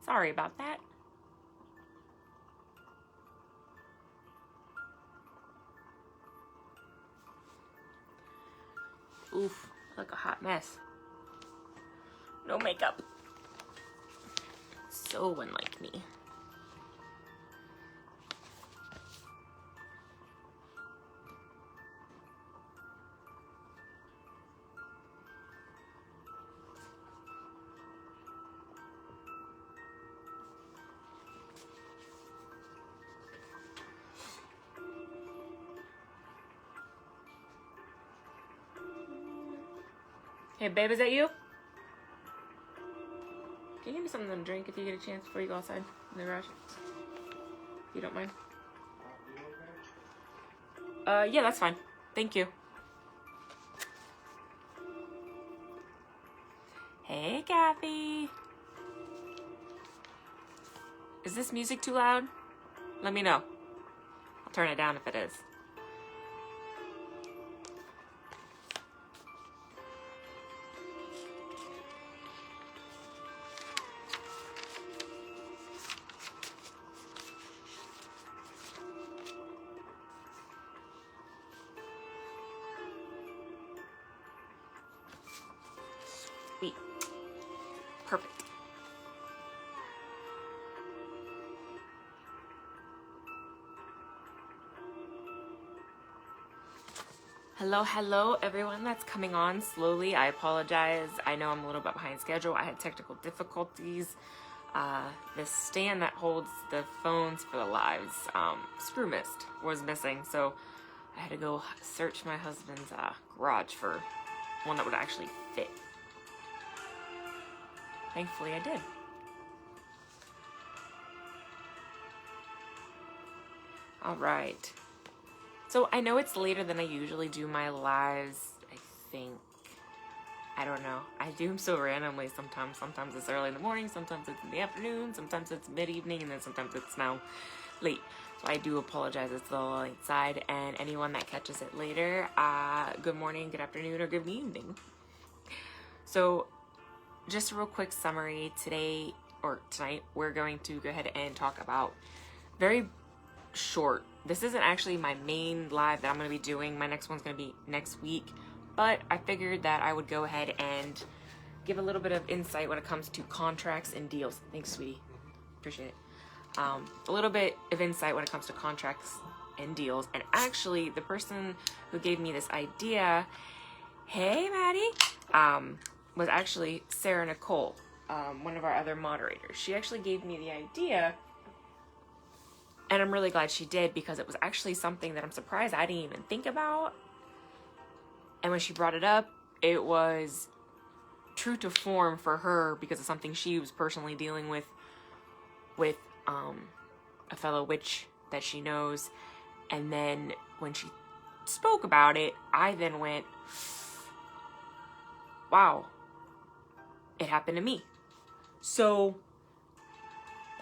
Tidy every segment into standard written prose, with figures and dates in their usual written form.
Sorry about that. Oof, like a hot mess. No makeup. So unlike me. Hey, babe, is that you? Can you give me something to drink if you get a chance before you go outside in the garage? If you don't mind. Yeah, that's fine. Thank you. Hey, Kathy. Is this music too loud? Let me know. I'll turn it down if it is. Sweet. Perfect. Hello, everyone that's coming on slowly. I apologize. I know I'm a little bit behind schedule. I had technical difficulties. The stand that holds the phones for the lives, screw missed, was missing. So I had to go search my husband's garage for one that would actually fit. Thankfully, I did. All right. So I know it's later than I usually do my lives, I think. I don't know. I do them so randomly sometimes. Sometimes it's early in the morning, sometimes it's in the afternoon, sometimes it's mid-evening, and then sometimes it's now late. So I do apologize, it's a little late side. And anyone that catches it later, good morning, good afternoon, or good evening. So just a real quick summary. Tonight, we're going to go ahead and talk about very short. This isn't actually my main live that I'm going to be doing. My next one's going to be next week. But I figured that I would go ahead and give a little bit of insight when it comes to contracts and deals. Thanks, sweetie. Appreciate it. A little bit of insight when it comes to contracts and deals. And actually, the person who gave me this idea, hey, Maddie, was actually Sarah Nicole, one of our other moderators. She actually gave me the idea. And I'm really glad she did, because it was actually something that I'm surprised I didn't even think about. And when she brought it up, it was true to form for her, because of something she was personally dealing with a fellow witch that she knows. And then when she spoke about it, I then went, wow, it happened to me. So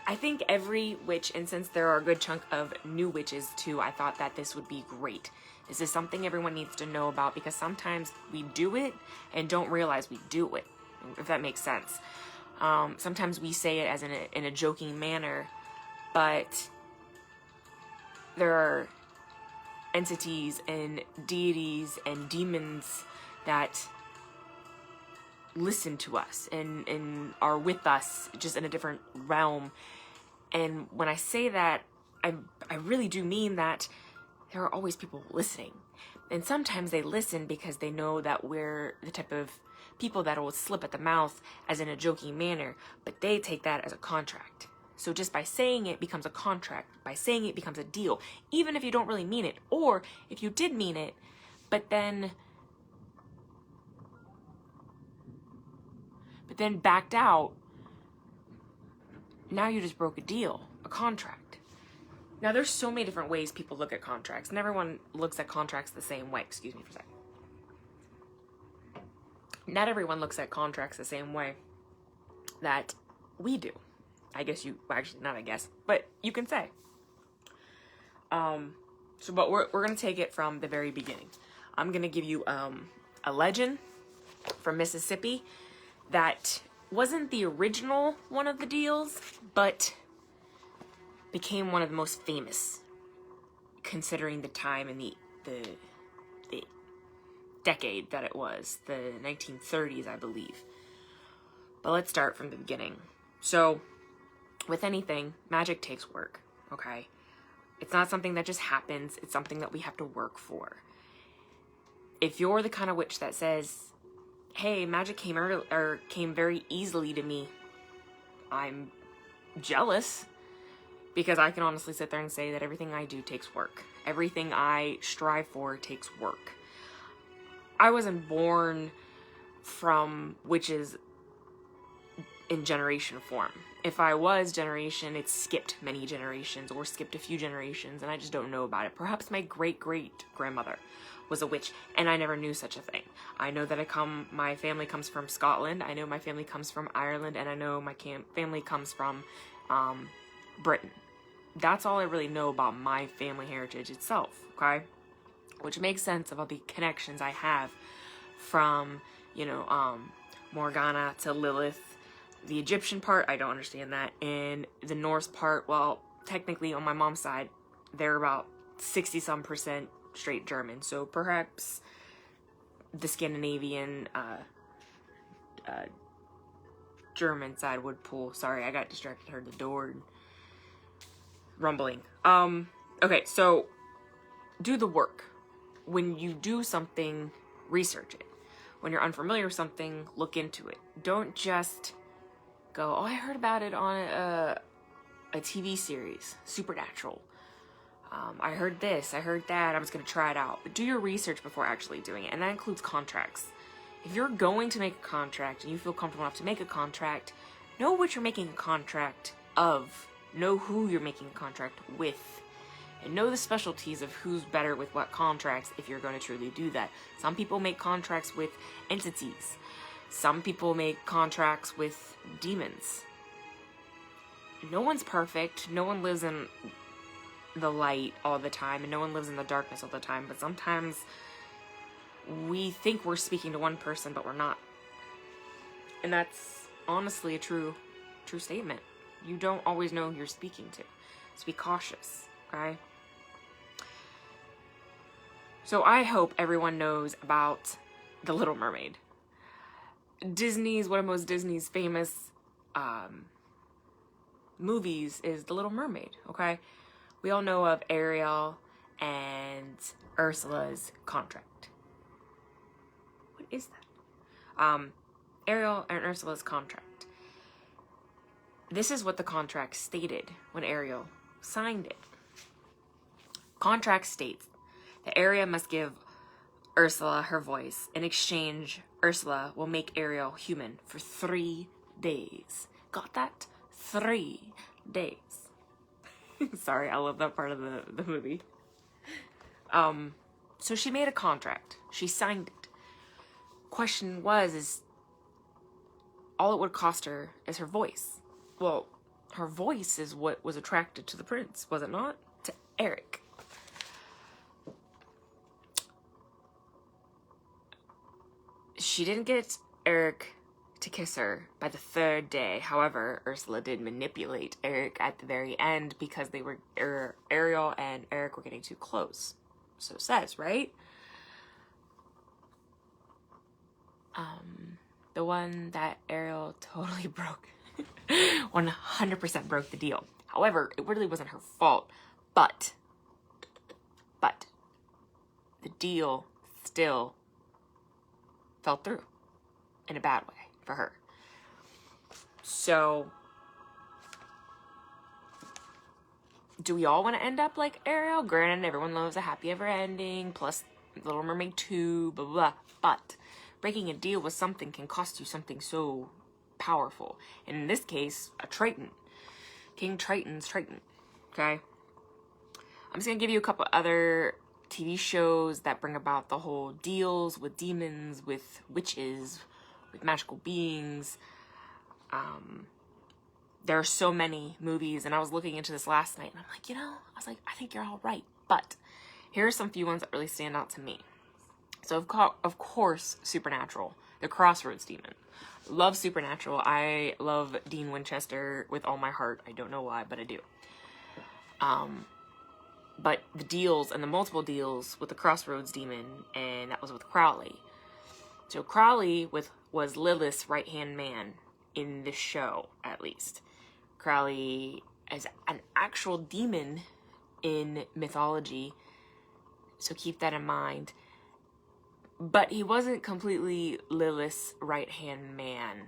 I think every witch, and since there are a good chunk of new witches too, I thought that this would be great. This is something everyone needs to know about, because sometimes we do it and don't realize we do it, if that makes sense. Sometimes we say it as in a joking manner, but there are entities and deities and demons that listen to us and are with us, just in a different realm. And when I say that, I really do mean that there are always people listening. And sometimes they listen because they know that we're the type of people that will slip at the mouth as in a joking manner, but they take that as a contract. So just by saying it becomes a contract. By saying it becomes a deal, even if you don't really mean it, or if you did mean it, but then backed out. Now you just broke a deal, a contract. Now there's so many different ways people look at contracts, and everyone looks at contracts the same way. Excuse me for a second. Not everyone looks at contracts the same way that we do. I guess you, well, actually not I guess, but you can say. But we're going to take it from the very beginning. I'm going to give you a legend from Mississippi that wasn't the original one of the deals, but became one of the most famous, considering the time and the decade that it was, the 1930s, I believe. But let's start from the beginning. So, with anything, magic takes work, okay? It's not something that just happens, it's something that we have to work for. If you're the kind of witch that says, hey, magic came very easily to me, I'm jealous, because I can honestly sit there and say that everything I do takes work. Everything I strive for takes work. I wasn't born from witches in generation form. If I was generation, it skipped many generations or skipped a few generations, and I just don't know about it. Perhaps my great-great-grandmother was a witch, and I never knew such a thing. I know that my family comes from Scotland, I know my family comes from Ireland, and I know my family comes from Britain. That's all I really know about my family heritage itself, okay? Which makes sense of all the connections I have from, Morgana to Lilith. The Egyptian part, I don't understand that. And the Norse part, well, technically on my mom's side, they're about 60-some% straight German. So perhaps the Scandinavian German side would pull. Sorry, I got distracted, heard the door rumbling. Okay, so do the work. When you do something, research it. When you're unfamiliar with something, look into it. Don't just go, oh, I heard about it on a TV series, Supernatural. I heard this, I heard that, I'm just going to try it out. But do your research before actually doing it, and that includes contracts. If you're going to make a contract and you feel comfortable enough to make a contract, know what you're making a contract of. Know who you're making a contract with. And know the specialties of who's better with what contracts if you're going to truly do that. Some people make contracts with entities. Some people make contracts with demons. No one's perfect. No one lives in the light all the time, and no one lives in the darkness all the time. But sometimes we think we're speaking to one person, but we're not. And that's honestly a true statement. You don't always know who you're speaking to. So be cautious, okay? So I hope everyone knows about The Little Mermaid. One of Disney's famous movies is The Little Mermaid, okay? We all know of Ariel and Ursula's contract. What is that? Ariel and Ursula's contract. This is what the contract stated when Ariel signed it. Contract states that Ariel must give Ursula her voice. In exchange, Ursula will make Ariel human for 3 days. Got that? 3 days. Sorry, I love that part of the movie. So she made a contract. She signed it. Question is all it would cost her is her voice. Well, her voice is what was attracted to the prince, was it not? To Eric. She didn't get Eric to kiss her by the 3rd day. However, Ursula did manipulate Eric at the very end because Ariel and Eric were getting too close. So it says, right? The one that Ariel totally broke. 100% broke the deal. However, it really wasn't her fault. But the deal still fell through in a bad way for her. So, do we all want to end up like Ariel? Granted, everyone loves a happy ever ending, plus Little Mermaid 2, blah, blah, blah. But breaking a deal with something can cost you something so powerful. And in this case, a Triton. King Triton's Triton. Okay? I'm just going to give you a couple other TV shows that bring about the whole deals with demons, with witches, with magical beings. There are so many movies, and I was looking into this last night, and I'm like, I think you're all right. But here are some few ones that really stand out to me. So, of course, Supernatural, the Crossroads Demon. Love Supernatural. I love Dean Winchester with all my heart. I don't know why, but I do. But the deals and the multiple deals with the Crossroads demon, and that was with Crowley. So Crowley was Lilith's right-hand man in the show, at least. Crowley is an actual demon in mythology, so keep that in mind. But he wasn't completely Lilith's right-hand man.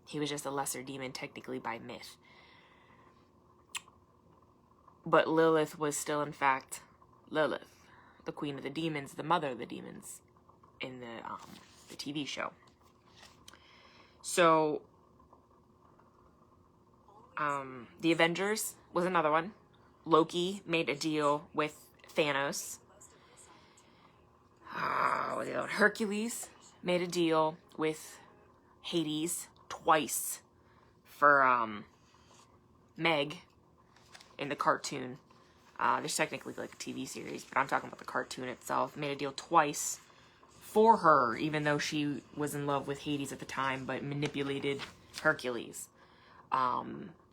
He was just a lesser demon, technically, by myth. But Lilith was still, in fact, Lilith, the queen of the demons, the mother of the demons, in the TV show. So, the Avengers was another one. Loki made a deal with Thanos. Hercules made a deal with Hades twice for Meg in the cartoon. There's technically like a TV series, but I'm talking about the cartoon itself. Made a deal twice for her, even though she was in love with Hades at the time, but manipulated Hercules.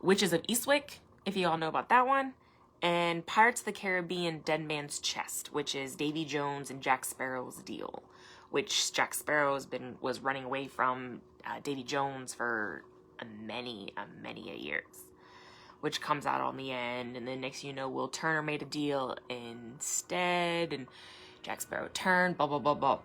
Witches of Eastwick, if you all know about that one. And Pirates of the Caribbean Dead Man's Chest, which is Davy Jones and Jack Sparrow's deal, which Jack Sparrow was running away from Davy Jones for many years, which comes out on the end. And then next you know, Will Turner made a deal instead, and Jack Sparrow turned, blah, blah, blah, blah.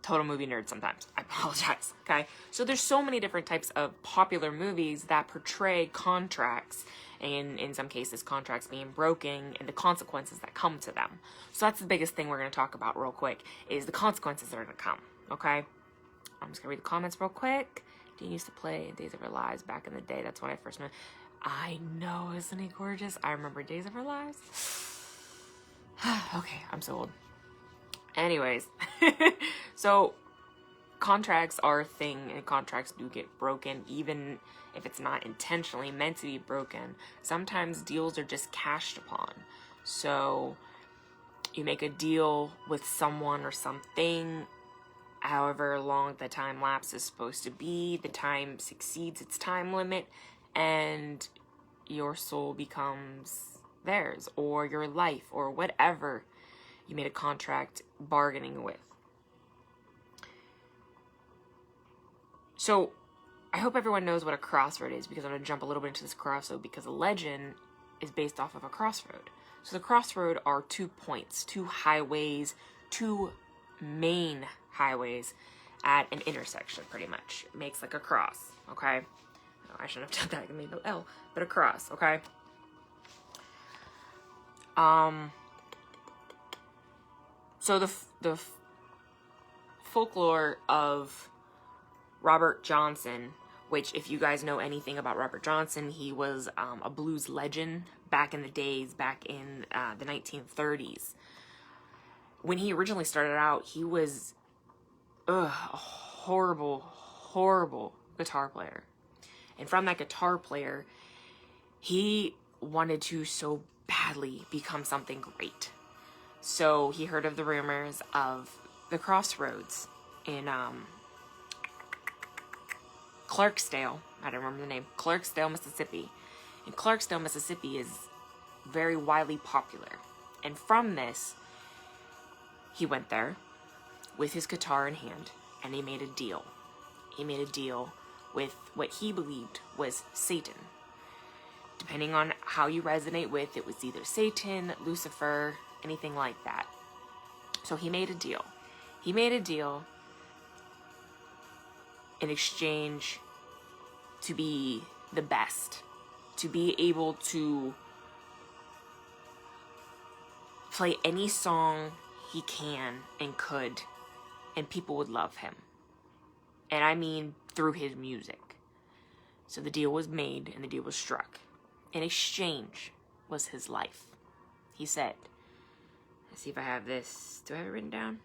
Total movie nerd sometimes. I apologize, okay? So there's so many different types of popular movies that portray contracts, and in some cases contracts being broken and the consequences that come to them. So that's the biggest thing we're going to talk about real quick, is the consequences that are going to come, okay? I'm just going to read the comments real quick. Dean used to play Days of Our Lives back in the day. That's when I first met. I know, isn't he gorgeous? I remember Days of Our Lives. Okay, I'm so old. Anyways, so contracts are a thing, and contracts do get broken, even if it's not intentionally meant to be broken. Sometimes deals are just cashed upon. So you make a deal with someone or something, however long the time lapse is supposed to be, the time succeeds its time limit, and your soul becomes theirs, or your life, or whatever you made a contract bargaining with. So I hope everyone knows what a crossroad is, because I'm going to jump a little bit into this crossroad, because a legend is based off of a crossroad. So the crossroad are 2 points, 2 highways, 2 main highways at an intersection, pretty much. It makes like a cross, okay? No, I shouldn't have done that. I made no L, but a cross, okay? So the folklore of Robert Johnson, which if you guys know anything about Robert Johnson, he was a blues legend back in the days, back in the 1930s. When he originally started out, he was a horrible guitar player. And from that guitar player, he wanted to so badly become something great. So he heard of the rumors of the crossroads in Clarksdale. I don't remember the name. Clarksdale, Mississippi. And Clarksdale, Mississippi is very widely popular. And from this, he went there with his guitar in hand, and he made a deal. He made a deal with what he believed was Satan. Depending on how you resonate with, it was either Satan, Lucifer, anything like that. So he made a deal. He made a deal in exchange to be the best, to be able to play any song he can and could, and people would love him. And I mean through his music. So the deal was made and the deal was struck. In exchange was his life. He said, let's see if I have this. Do I have it written down?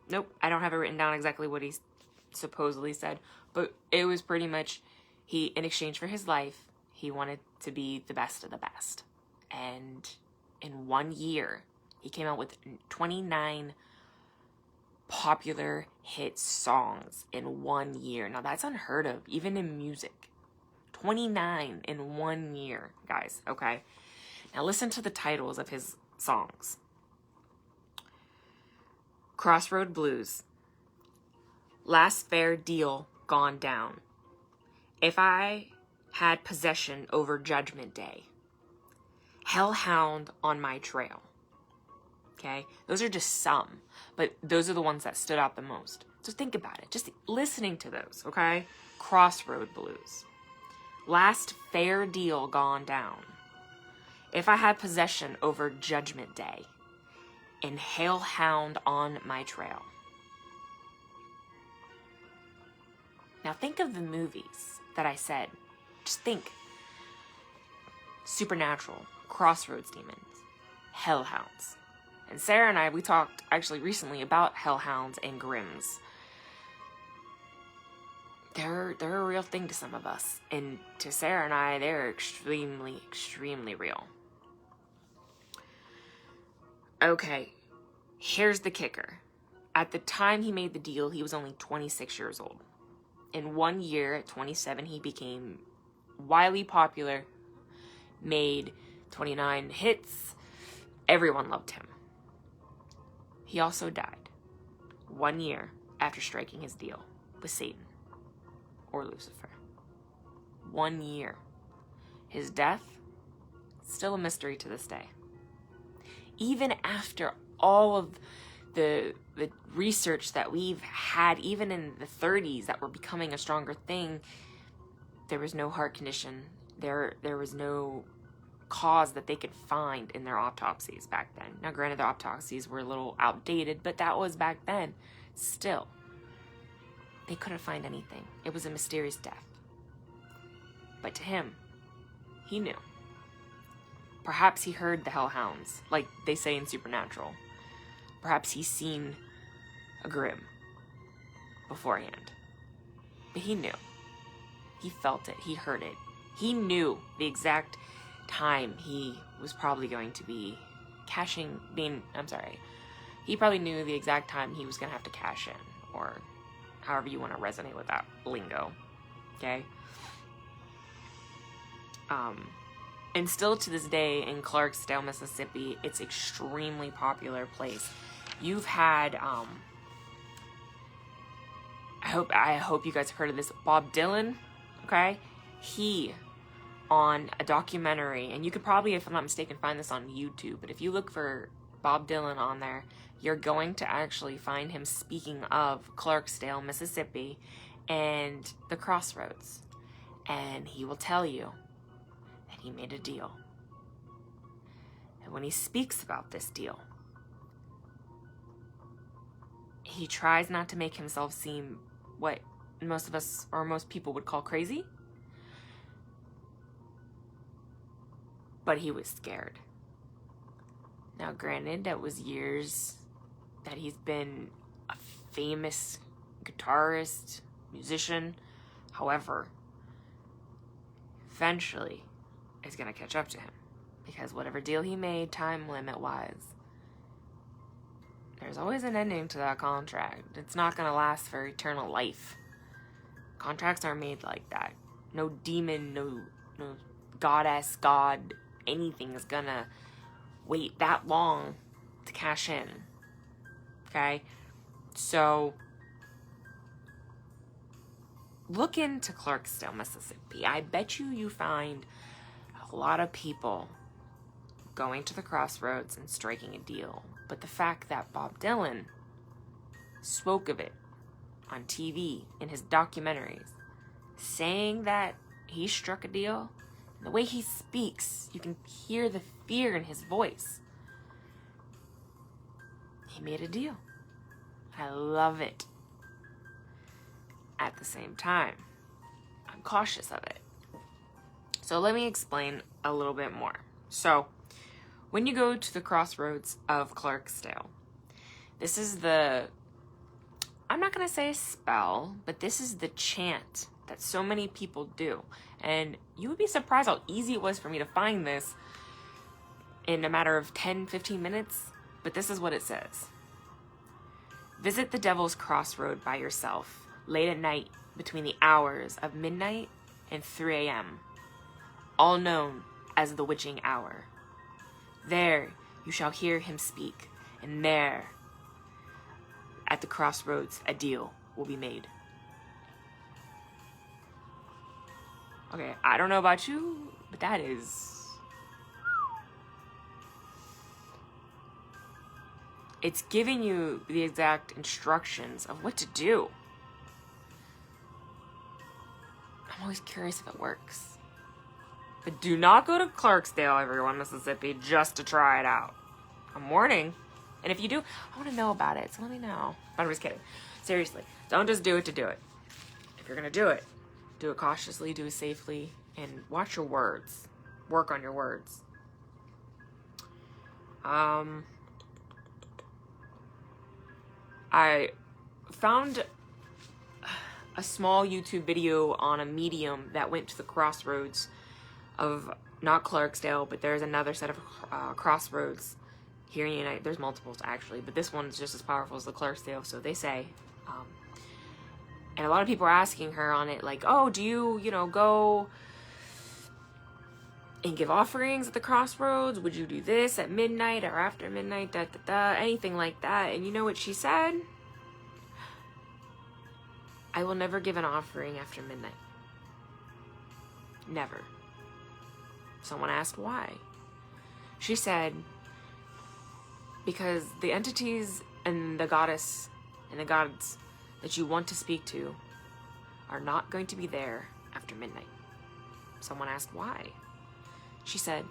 Nope, I don't have it written down exactly what he supposedly said, but it was pretty much, in exchange for his life, he wanted to be the best of the best. And in 1 year, he came out with 29 popular hit songs in 1 year. Now that's unheard of, even in music. 29 in 1 year, guys, okay? Now listen to the titles of his songs. Crossroad Blues, Last Fair Deal Gone Down, If I Had Possession Over Judgment Day, Hellhound on My Trail. Okay, those are just some, but those are the ones that stood out the most. So think about it, just listening to those, okay? Crossroad Blues, Last Fair Deal Gone Down, If I Had Possession Over Judgment Day, and Hellhound on My Trail. Now think of the movies that I said. Just think. Supernatural, Crossroads Demons, Hellhounds. And Sarah and I, we talked actually recently about Hellhounds and Grimms. They're a real thing to some of us. And to Sarah and I, they're extremely, extremely real. Okay, here's the kicker. At the time he made the deal, he was only 26 years old. In 1 year, at 27, he became wildly popular, made 29 hits. Everyone loved him. He also died 1 year after striking his deal with Satan or Lucifer. 1 year. His death, still a mystery to this day. Even after all of the research that we've had, even in the 30s, that were becoming a stronger thing, there was no heart condition. There was no cause that they could find in their autopsies back then. Now, granted, the autopsies were a little outdated, but that was back then. Still, they couldn't find anything. It was a mysterious death. But to him, he knew. Perhaps he heard the hellhounds, like they say in Supernatural. Perhaps he's seen a Grimm beforehand. But he knew. He felt it. He heard it. He knew the exact time he was probably going to be he probably knew the exact time he was going to have to cash in, or however you want to resonate with that lingo. Okay? And still to this day in Clarksdale, Mississippi, it's an extremely popular place. You've had, I hope you guys have heard of this, Bob Dylan, okay? He, on a documentary, and you could probably, if I'm not mistaken, find this on YouTube, but if you look for Bob Dylan on there, you're going to actually find him speaking of Clarksdale, Mississippi, and the Crossroads. And he will tell you that he made a deal. And when he speaks about this deal, he tries not to make himself seem what most of us, or most people, would call crazy. But he was scared. Now, granted, that was years that he's been a famous guitarist, musician. However, eventually, it's going to catch up to him. Because whatever deal he made, time limit-wise, there's always an ending to that contract. It's not going to last for eternal life. Contracts are made like that. No demon, no goddess, god, anything is going to wait that long to cash in. Okay? So, look into Clarksdale, Mississippi. I bet you find a lot of people going to the Crossroads and striking a deal. But the fact that Bob Dylan spoke of it on TV in his documentaries, saying that he struck a deal, the way he speaks, you can hear the fear in his voice. He made a deal. I love it. At the same time, I'm cautious of it. So let me explain a little bit more. So, when you go to the Crossroads of Clarksdale, this is I'm not going to say a spell, but this is the chant that so many people do. And you would be surprised how easy it was for me to find this in a matter of 10, 15 minutes. But this is what it says. Visit the Devil's Crossroad by yourself, late at night, between the hours of midnight and 3 a.m., all known as the witching hour. There you shall hear him speak, and there, at the crossroads, a deal will be made. Okay, I don't know about you, but that is... It's giving you the exact instructions of what to do. I'm always curious if it works. But do not go to Clarksdale, everyone, Mississippi, just to try it out. I'm warning. And if you do, I want to know about it, so let me know. But I'm just kidding. Seriously, don't just do it to do it. If you're going to do it cautiously, do it safely, and watch your words. Work on your words. I found a small YouTube video on a medium that went to the crossroads of, not Clarksdale, but there's another set of crossroads here in the United. There's multiples actually, but this one's just as powerful as the Clarksdale, so they say. And a lot of people are asking her on it, like, oh, do you go and give offerings at the crossroads? Would you do this at midnight or after midnight? Anything like that. And you know what she said? I will never give an offering after midnight. Never. Someone asked why. She said, because the entities and the goddess and the gods that you want to speak to are not going to be there after midnight. Someone asked why. She said,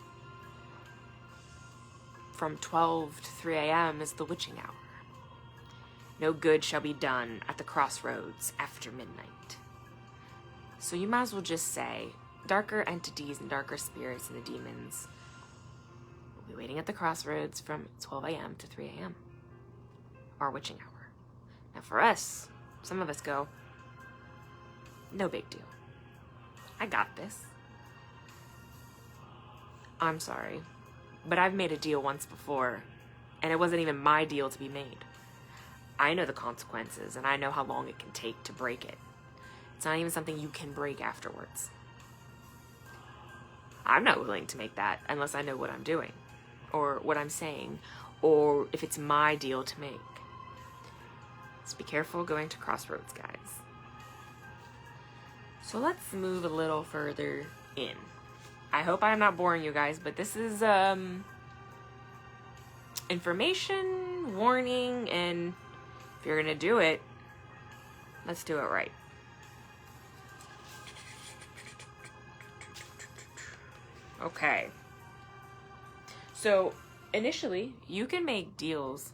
from 12 to 3 a.m. is the witching hour. No good shall be done at the crossroads after midnight. So you might as well just say, darker entities and darker spirits and the demons will be waiting at the crossroads from 12 a.m. to 3 a.m. our witching hour. Now for us, some of us go, no big deal. I got this. I'm sorry, but I've made a deal once before, and it wasn't even my deal to be made. I know the consequences, and I know how long it can take to break it. It's not even something you can break afterwards. I'm not willing to make that unless I know what I'm doing, or what I'm saying, or if it's my deal to make. So be careful going to crossroads, guys. So let's move a little further in. I hope I'm not boring you guys, but this is information, warning, and if you're gonna do it, let's do it right. Okay. So initially, you can make deals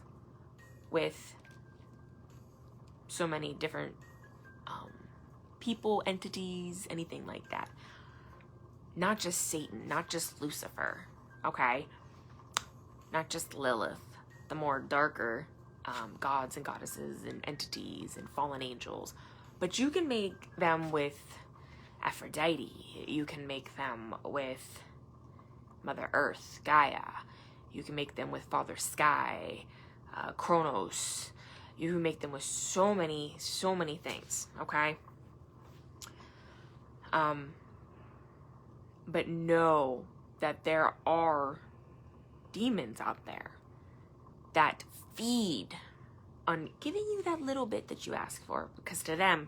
with so many different people, entities, anything like that. Not just Satan, not just Lucifer, okay? Not just Lilith, the more darker gods and goddesses and entities and fallen angels. But you can make them with Aphrodite. You can make them with Mother Earth, Gaia. You can make them with Father Sky, Kronos. You can make them with so many things, okay? But know that there are demons out there that feed on giving you that little bit that you ask for, because to them,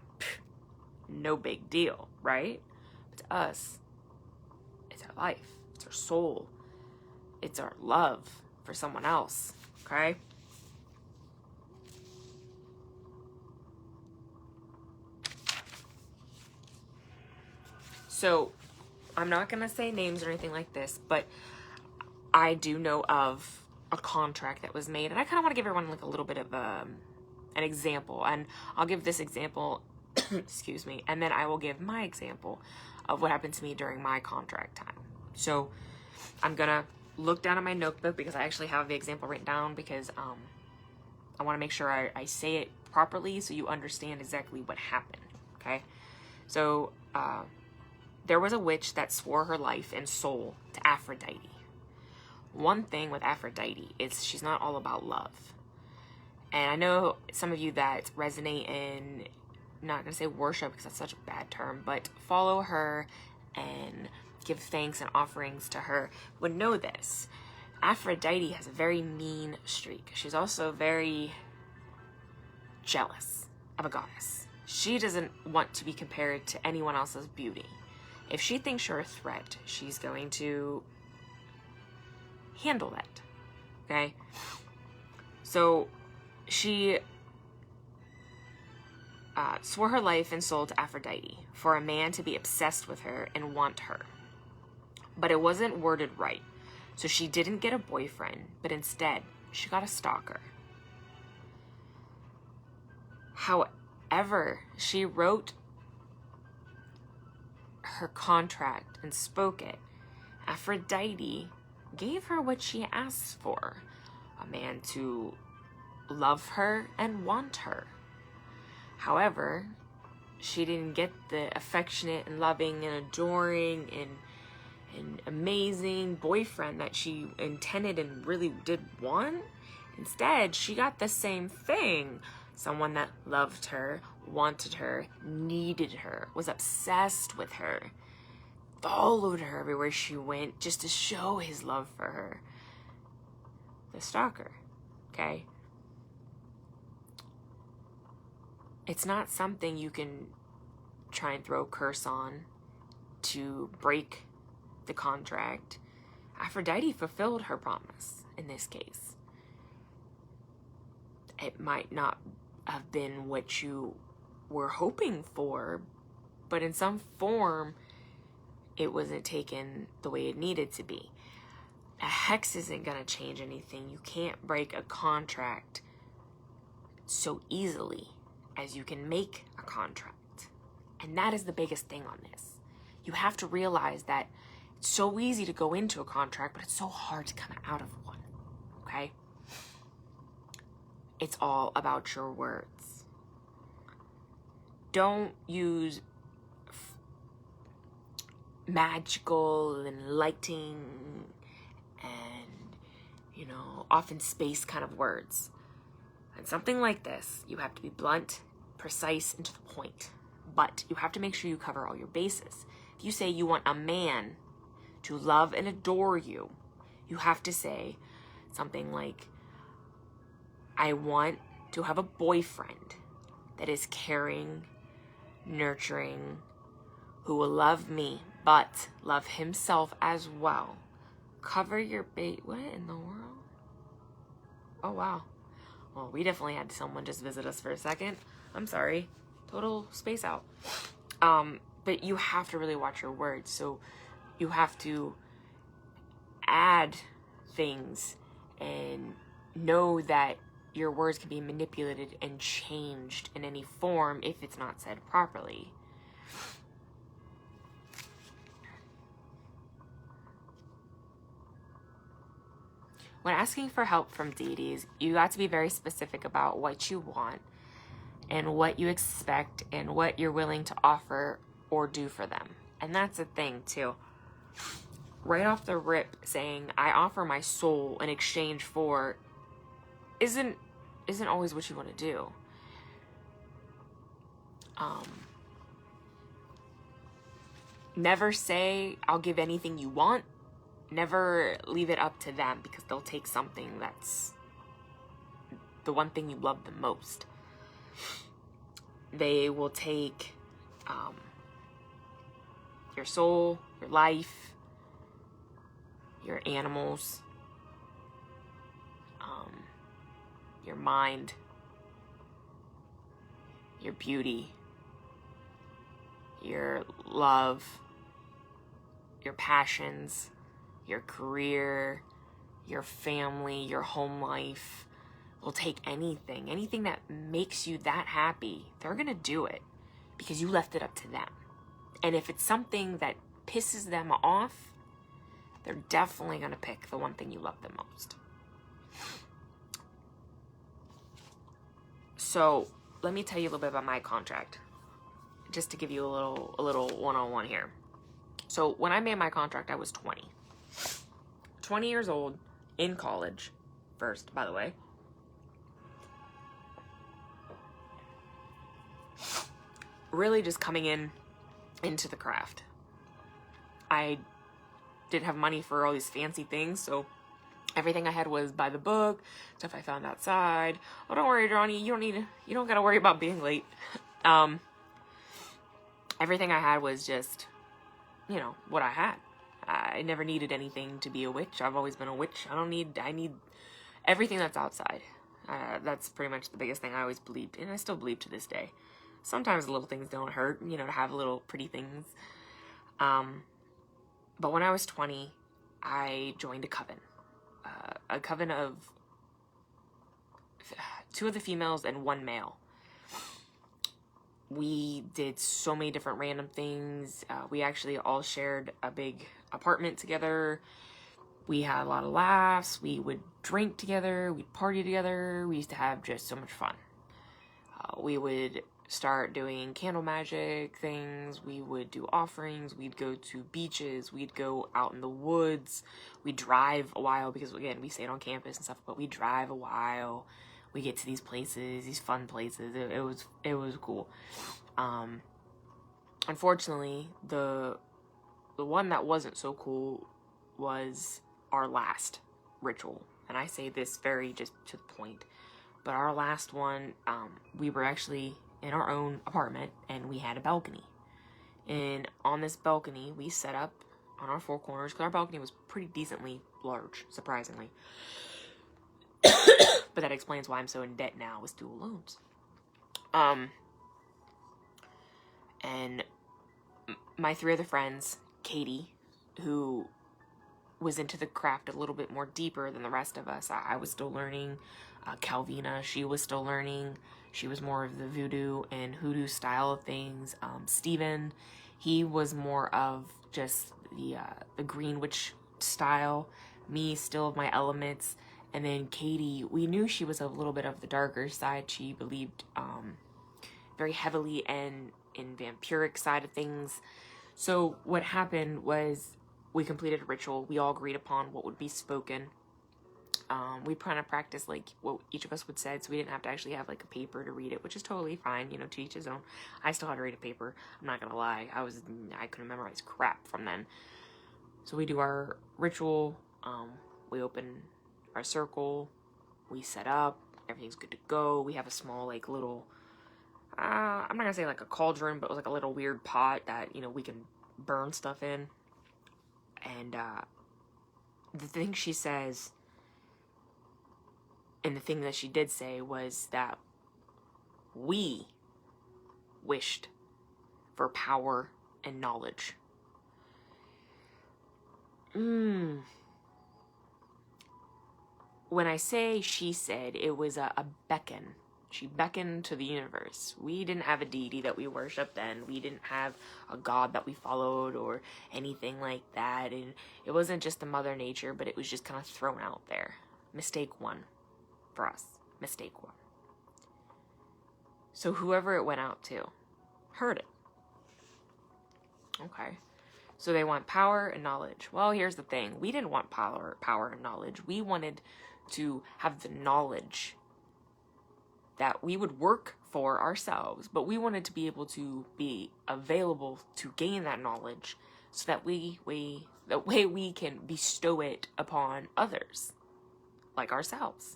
no big deal, right? But to us, it's our life, it's our soul, it's our love for someone else, okay? So, I'm not going to say names or anything like this, but I do know of a contract that was made, and I kind of want to give everyone like a little bit of an example, and I'll give this example, excuse me, and then I will give my example of what happened to me during my contract time. So, I'm going to look down at my notebook because I actually have the example written down because I want to make sure I say it properly so you understand exactly what happened, okay? So, there was a witch that swore her life and soul to Aphrodite. One thing with Aphrodite is she's not all about love. And I know some of you that resonate in, not going to say worship because that's such a bad term, but follow her and give thanks and offerings to her would know this. Aphrodite has a very mean streak. She's also very jealous of a goddess. She doesn't want to be compared to anyone else's beauty. If she thinks you're a threat, she's going to handle that. Okay? So she swore her life and soul to Aphrodite for a man to be obsessed with her and want her. But it wasn't worded right. So she didn't get a boyfriend, but instead she got a stalker. However, she wrote her contract and spoke it. Aphrodite gave her what she asked for, a man to love her and want her. However, she didn't get the affectionate and loving and adoring and amazing boyfriend that she intended and really did want. Instead, she got the same thing. Someone that loved her, wanted her, needed her, was obsessed with her, followed her everywhere she went just to show his love for her. The stalker, okay? It's not something you can try and throw a curse on to break the contract. Aphrodite fulfilled her promise in this case. It might not have been what you were hoping for, but in some form, it wasn't taken the way it needed to be. A hex isn't going to change anything. You can't break a contract so easily as you can make a contract. And that is the biggest thing on this. You have to realize that it's so easy to go into a contract, but it's so hard to come out of one, okay? It's all about your words. Don't use magical and lighting and, often space kind of words. And something like this, you have to be blunt, precise, and to the point. But you have to make sure you cover all your bases. If you say you want a man to love and adore you, you have to say something like, I want to have a boyfriend that is caring, nurturing, who will love me, but love himself as well. Cover your bait. What in the world? Oh, wow. Well, we definitely had someone just visit us for a second. I'm sorry. Total space out. But you have to really watch your words. So you have to add things and know that your words can be manipulated and changed in any form if it's not said properly. When asking for help from deities, you got to be very specific about what you want and what you expect and what you're willing to offer or do for them. And that's a thing too. Right off the rip, saying, I offer my soul in exchange for isn't always what you want to do. Never say, I'll give anything you want. Never leave it up to them, because they'll take something that's the one thing you love the most. They will take your soul, your life, your animals, your mind, your beauty, your love, your passions, your career, your family, your home life. Will take anything that makes you that happy. They're gonna do it because you left it up to them. And if it's something that pisses them off, they're definitely gonna pick the one thing you love the most. So let me tell you a little bit about my contract, just to give you a little one-on-one here. So when I made my contract, I was 20 years old, in college, first, by the way. really just coming into the craft. I didn't have money for all these fancy things, so everything I had was by the book, stuff I found outside. Oh, don't worry, Johnny, you don't gotta worry about being late. Everything I had was just, what I had. I never needed anything to be a witch. I've always been a witch. I need everything that's outside. That's pretty much the biggest thing I always believed, and I still believe to this day. Sometimes little things don't hurt, to have little pretty things. But when I was 20, I joined a coven of 2 of the females and 1 male. We did so many different random things. We actually all shared a big apartment together. We had a lot of laughs. We would drink together. We'd party together. We used to have just so much fun. We would start doing candle magic things. We would do offerings. We'd go to beaches. We'd go out in the woods. We'd drive a while because, again, we stayed on campus and stuff, but we drive a while. We get to these places, these fun places. It was cool. Unfortunately, the one that wasn't so cool was our last ritual. And I say this very just to the point. But our last one, we were actually in our own apartment, and we had a balcony. And on this balcony, we set up on our 4 corners, because our balcony was pretty decently large, surprisingly. But that explains why I'm so in debt now with student loans. And my 3 other friends, Katie, who was into the craft a little bit more deeper than the rest of us. I was still learning. Calvina, she was still learning. She was more of the voodoo and hoodoo style of things. Steven, he was more of just the green witch style. Me, still of my elements. And then Katie, we knew she was a little bit of the darker side. She believed very heavily in vampiric side of things. So what happened was we completed a ritual. We all agreed upon what would be spoken. We kind of practiced like what each of us would say, so we didn't have to actually have like a paper to read it, which is totally fine, to each his own. I still had to read a paper. I'm not gonna lie. I couldn't memorize crap from then. So we do our ritual. We open our circle. We set up. Everything's good to go. We have a small like little, I'm not gonna say like a cauldron, but it was like a little weird pot that, we can burn stuff in. And the thing she says, and the thing that she did say, was that we wished for power and knowledge. When I say she said, it was a beckon. She beckoned to the universe. We didn't have a deity that we worshipped then. We didn't have a god that we followed or anything like that. And it wasn't just the Mother Nature, but it was just kind of thrown out there. Mistake 1 for us. Mistake 1. So whoever it went out to heard it. Okay. So they want power and knowledge. Well, here's the thing. We didn't want power and knowledge. We wanted to have the knowledge that we would work for ourselves, but we wanted to be able to be available to gain that knowledge so that we can bestow it upon others, like ourselves.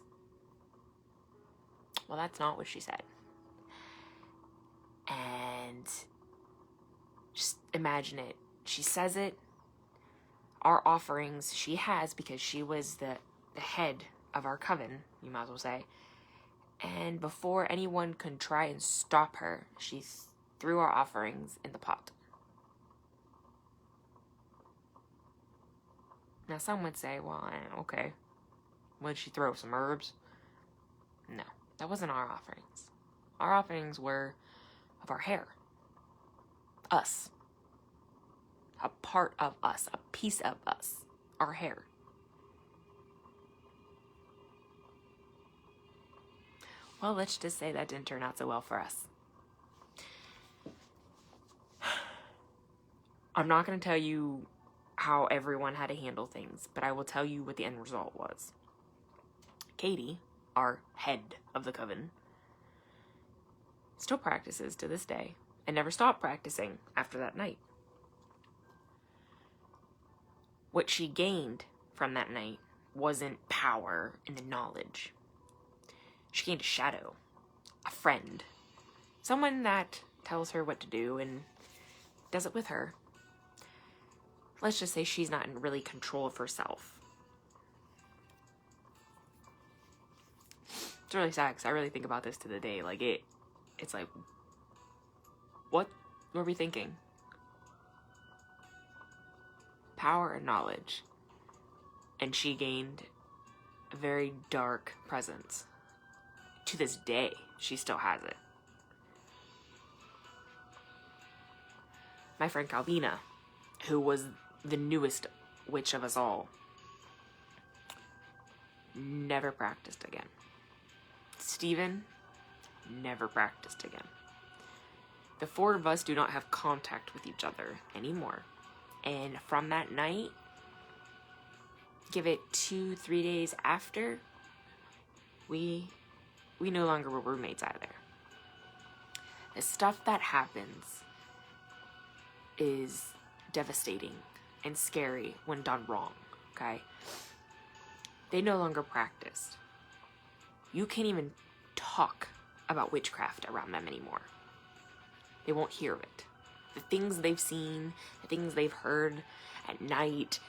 Well, that's not what she said. And just imagine it. She says it. Our offerings she has, because she was the head of our coven, you might as well say. And before anyone could try and stop her, she threw our offerings in the pot. Now some would say, well, okay. What did she throw, some herbs? No, that wasn't our offerings. Our offerings were of our hair. Us. A part of us, a piece of us, our hair. Well, let's just say that didn't turn out so well for us. I'm not going to tell you how everyone had to handle things, but I will tell you what the end result was. Katie, our head of the coven, still practices to this day. and never stopped practicing after that night. What she gained from that night wasn't power and the knowledge. She gained a shadow, a friend, someone that tells her what to do and does it with her. Let's just say she's not in really control of herself. It's really sad because I really think about this to the day. Like, it's like, what were we thinking? Power and knowledge. And she gained a very dark presence. To this day, she still has it. My friend Calvina, who was the newest witch of us all, never practiced again. Stephen never practiced again. The four of us do not have contact with each other anymore. And from that night, give it 2-3 days after, we no longer were roommates either. The stuff that happens is devastating and scary when done wrong, okay? They no longer practiced. You can't even talk about witchcraft around them anymore. They won't hear it. The things they've seen, the things they've heard at night,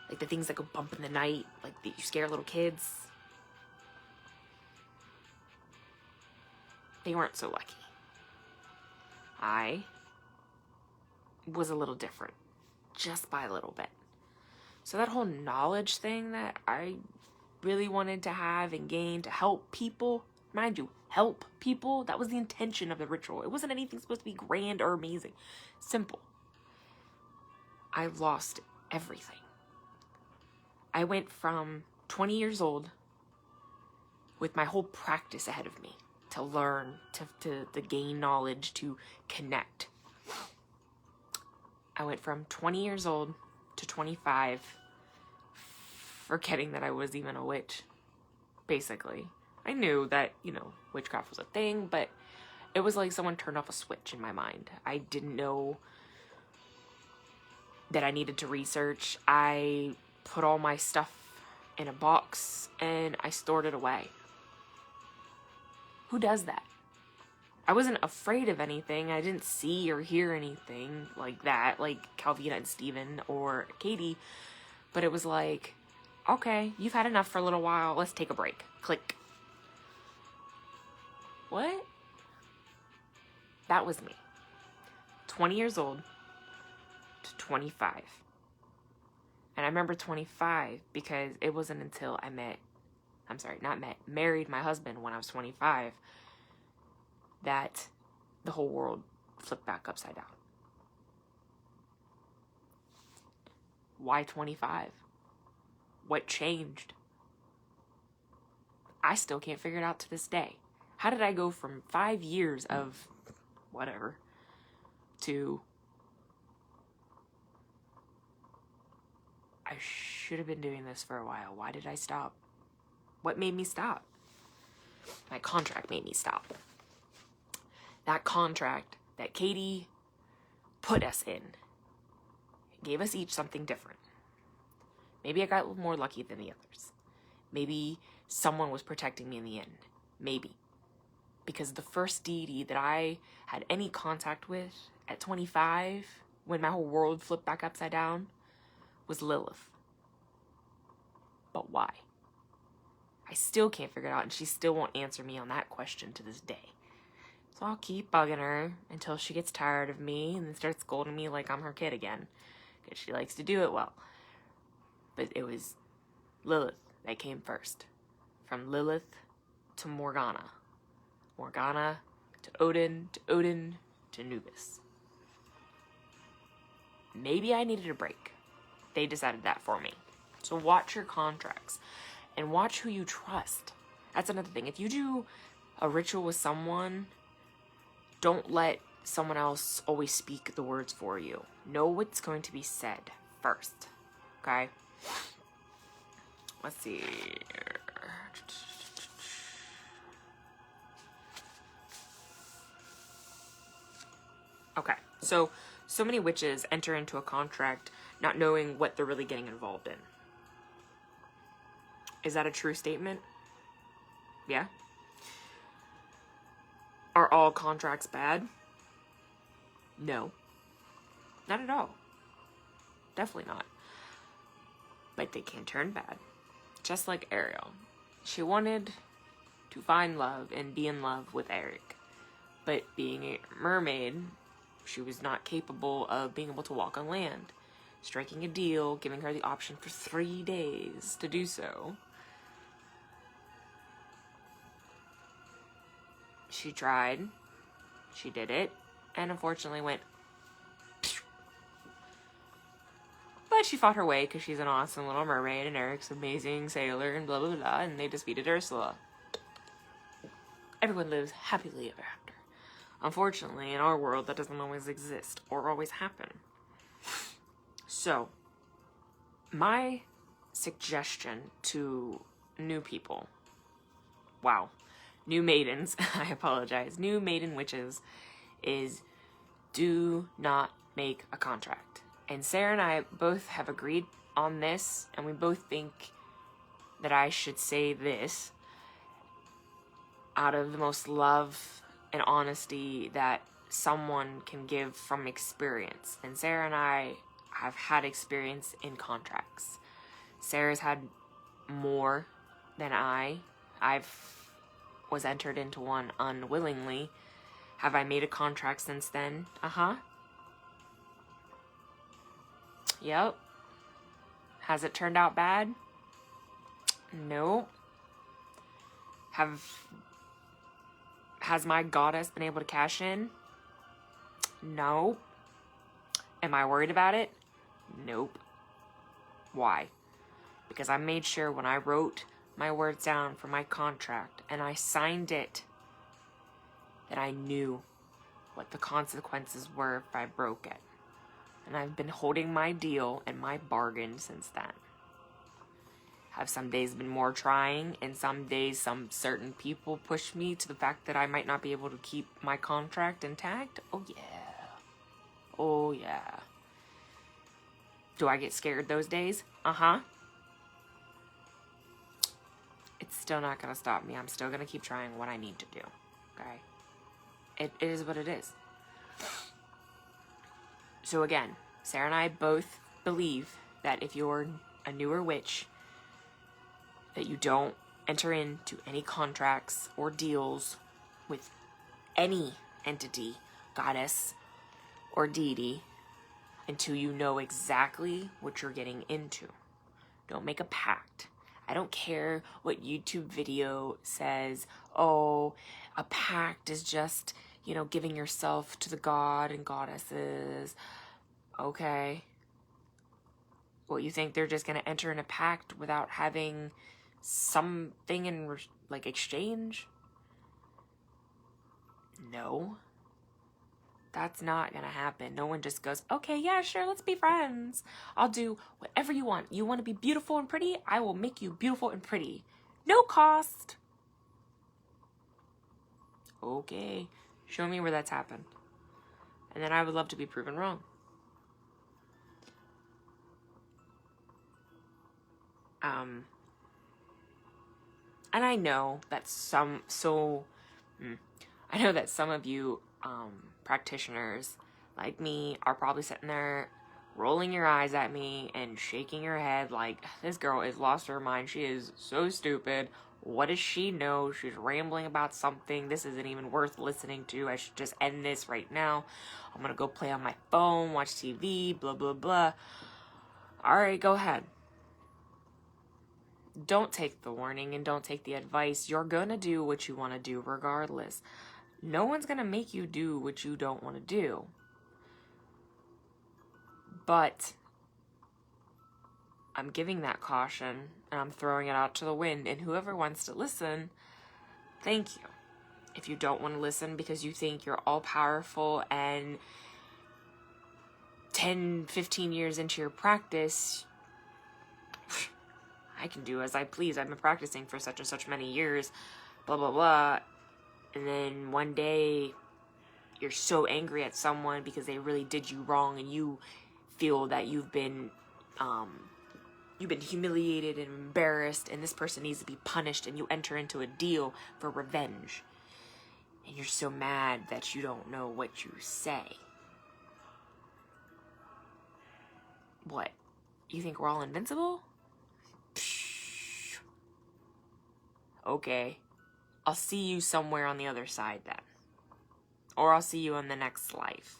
like the things that go bump in the night, like that you scare little kids, they weren't so lucky. I was a little different, just by a little bit. So that whole knowledge thing that I really wanted to have and gain to help people, mind you, help people, that was the intention of the ritual. It wasn't anything supposed to be grand or amazing. Simple. I lost everything. I went from 20 years old with my whole practice ahead of me to learn, to gain knowledge, to connect. I went from 20 years old to 25, forgetting that I was even a witch, basically. I knew that, witchcraft was a thing, but it was like someone turned off a switch in my mind. I didn't know that I needed to research. I put all my stuff in a box and I stored it away. Who does that? I wasn't afraid of anything. I didn't see or hear anything like that, like Calvina and Stephen or Katie. But it was like, okay, you've had enough for a little while. Let's take a break. Click. What? That was me. 20 years old to 25. And I remember 25 because it wasn't until I married my husband when I was 25 that the whole world flipped back upside down. Why 25? What changed? I still can't figure it out to this day. How did I go from 5 years of whatever to I should have been doing this for a while. Why did I stop? What made me stop? My contract made me stop. That contract that Katie put us in gave us each something different. Maybe I got a little more lucky than the others. Maybe someone was protecting me in the end. Maybe. Because the first deity that I had any contact with at 25, when my whole world flipped back upside down, was Lilith. But why? I still can't figure it out, and she still won't answer me on that question to this day. So I'll keep bugging her until she gets tired of me and then starts scolding me like I'm her kid again, because she likes to do it well. But it was Lilith that came first. From Lilith to Morgana. Morgana to Odin to Anubis. Maybe I needed a break. They decided that for me. So watch your contracts and watch who you trust. That's another thing. If you do a ritual with someone, don't let someone else always speak the words for you. Know what's going to be said first. Okay? Let's see. Okay, so many witches enter into a contract not knowing what they're really getting involved in. Is that a true statement? Yeah? Are all contracts bad? No. Not at all. Definitely not. But they can turn bad. Just like Ariel. She wanted to find love and be in love with Eric. But being a mermaid, she was not capable of being able to walk on land. Striking a deal, giving her the option for 3 days to do so. She tried. She did it. And unfortunately went... But she fought her way because she's an awesome little mermaid and Eric's an amazing sailor and blah, blah, blah. And they defeated Ursula. Everyone lives happily ever after. Unfortunately, in our world, that doesn't always exist or always happen. So, my suggestion to new people, new maidens, I apologize, new maiden witches, is do not make a contract. And Sarah and I both have agreed on this, and we both think that I should say this out of the most love and honesty that someone can give from experience. And Sarah and I have had experience in contracts. Sarah's had more than I. Was entered into one unwillingly. Have I made a contract since then? Yep. Has it turned out bad? No. Has my goddess been able to cash in? No. Am I worried about it? Nope. Why? Because I made sure when I wrote my words down for my contract and I signed it that I knew what the consequences were if I broke it. And I've been holding my deal and my bargain since then. Have some days been more trying, and some days some certain people push me to the fact that I might not be able to keep my contract intact? Oh yeah. Oh yeah. Do I get scared those days? It's still not gonna stop me. I'm still gonna keep trying what I need to do. Okay? It is what it is. So again, Sarah and I both believe that if you're a newer witch, that you don't enter into any contracts or deals with any entity, goddess, or deity until you know exactly what you're getting into. Don't make a pact. I don't care what YouTube video says, oh, a pact is just, giving yourself to the god and goddesses. Okay. What, you think they're just going to enter in a pact without having something in, exchange? No. That's not gonna happen. No one just goes, okay, yeah, sure, let's be friends. I'll do whatever you want. You want to be beautiful and pretty? I will make you beautiful and pretty. No cost. Okay. Show me where that's happened. And then I would love to be proven wrong. And I know that some of you practitioners like me are probably sitting there rolling your eyes at me and shaking your head like, this girl has lost her mind. She is so stupid. What does she know? She's rambling about something. This isn't even worth listening to. I should just end this right now. I'm gonna go play on my phone, watch TV, blah, blah, blah. All right, go ahead. Don't take the warning and don't take the advice. You're gonna do what you want to do regardless. No one's gonna make you do what you don't want to do. But I'm giving that caution and I'm throwing it out to the wind, and whoever wants to listen, thank you. If you don't want to listen because you think you're all powerful and 10, 15 years into your practice, I can do as I please. I've been practicing for such and such many years, blah, blah, blah. And then one day you're so angry at someone because they really did you wrong, and you feel that you've been humiliated and embarrassed, and this person needs to be punished, and you enter into a deal for revenge. And you're so mad that you don't know what you say. What? You think we're all invincible? Psh. Okay. I'll see you somewhere on the other side then. Or I'll see you in the next life.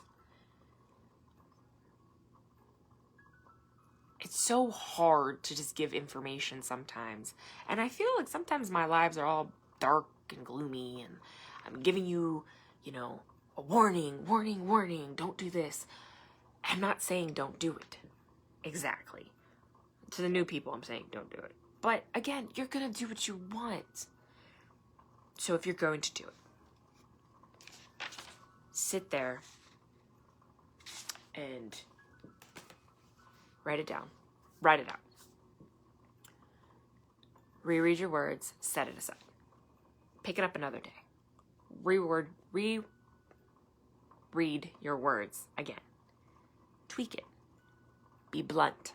It's so hard to just give information sometimes. And I feel like sometimes my lives are all dark and gloomy, and I'm giving you, a warning, don't do this. I'm not saying don't do it. Exactly. To the new people, I'm saying don't do it. But again, you're going to do what you want. So if you're going to do it, sit there and write it down. Write it out. Reread your words. Set it aside. Pick it up another day. Reread your words again. Tweak it. Be blunt.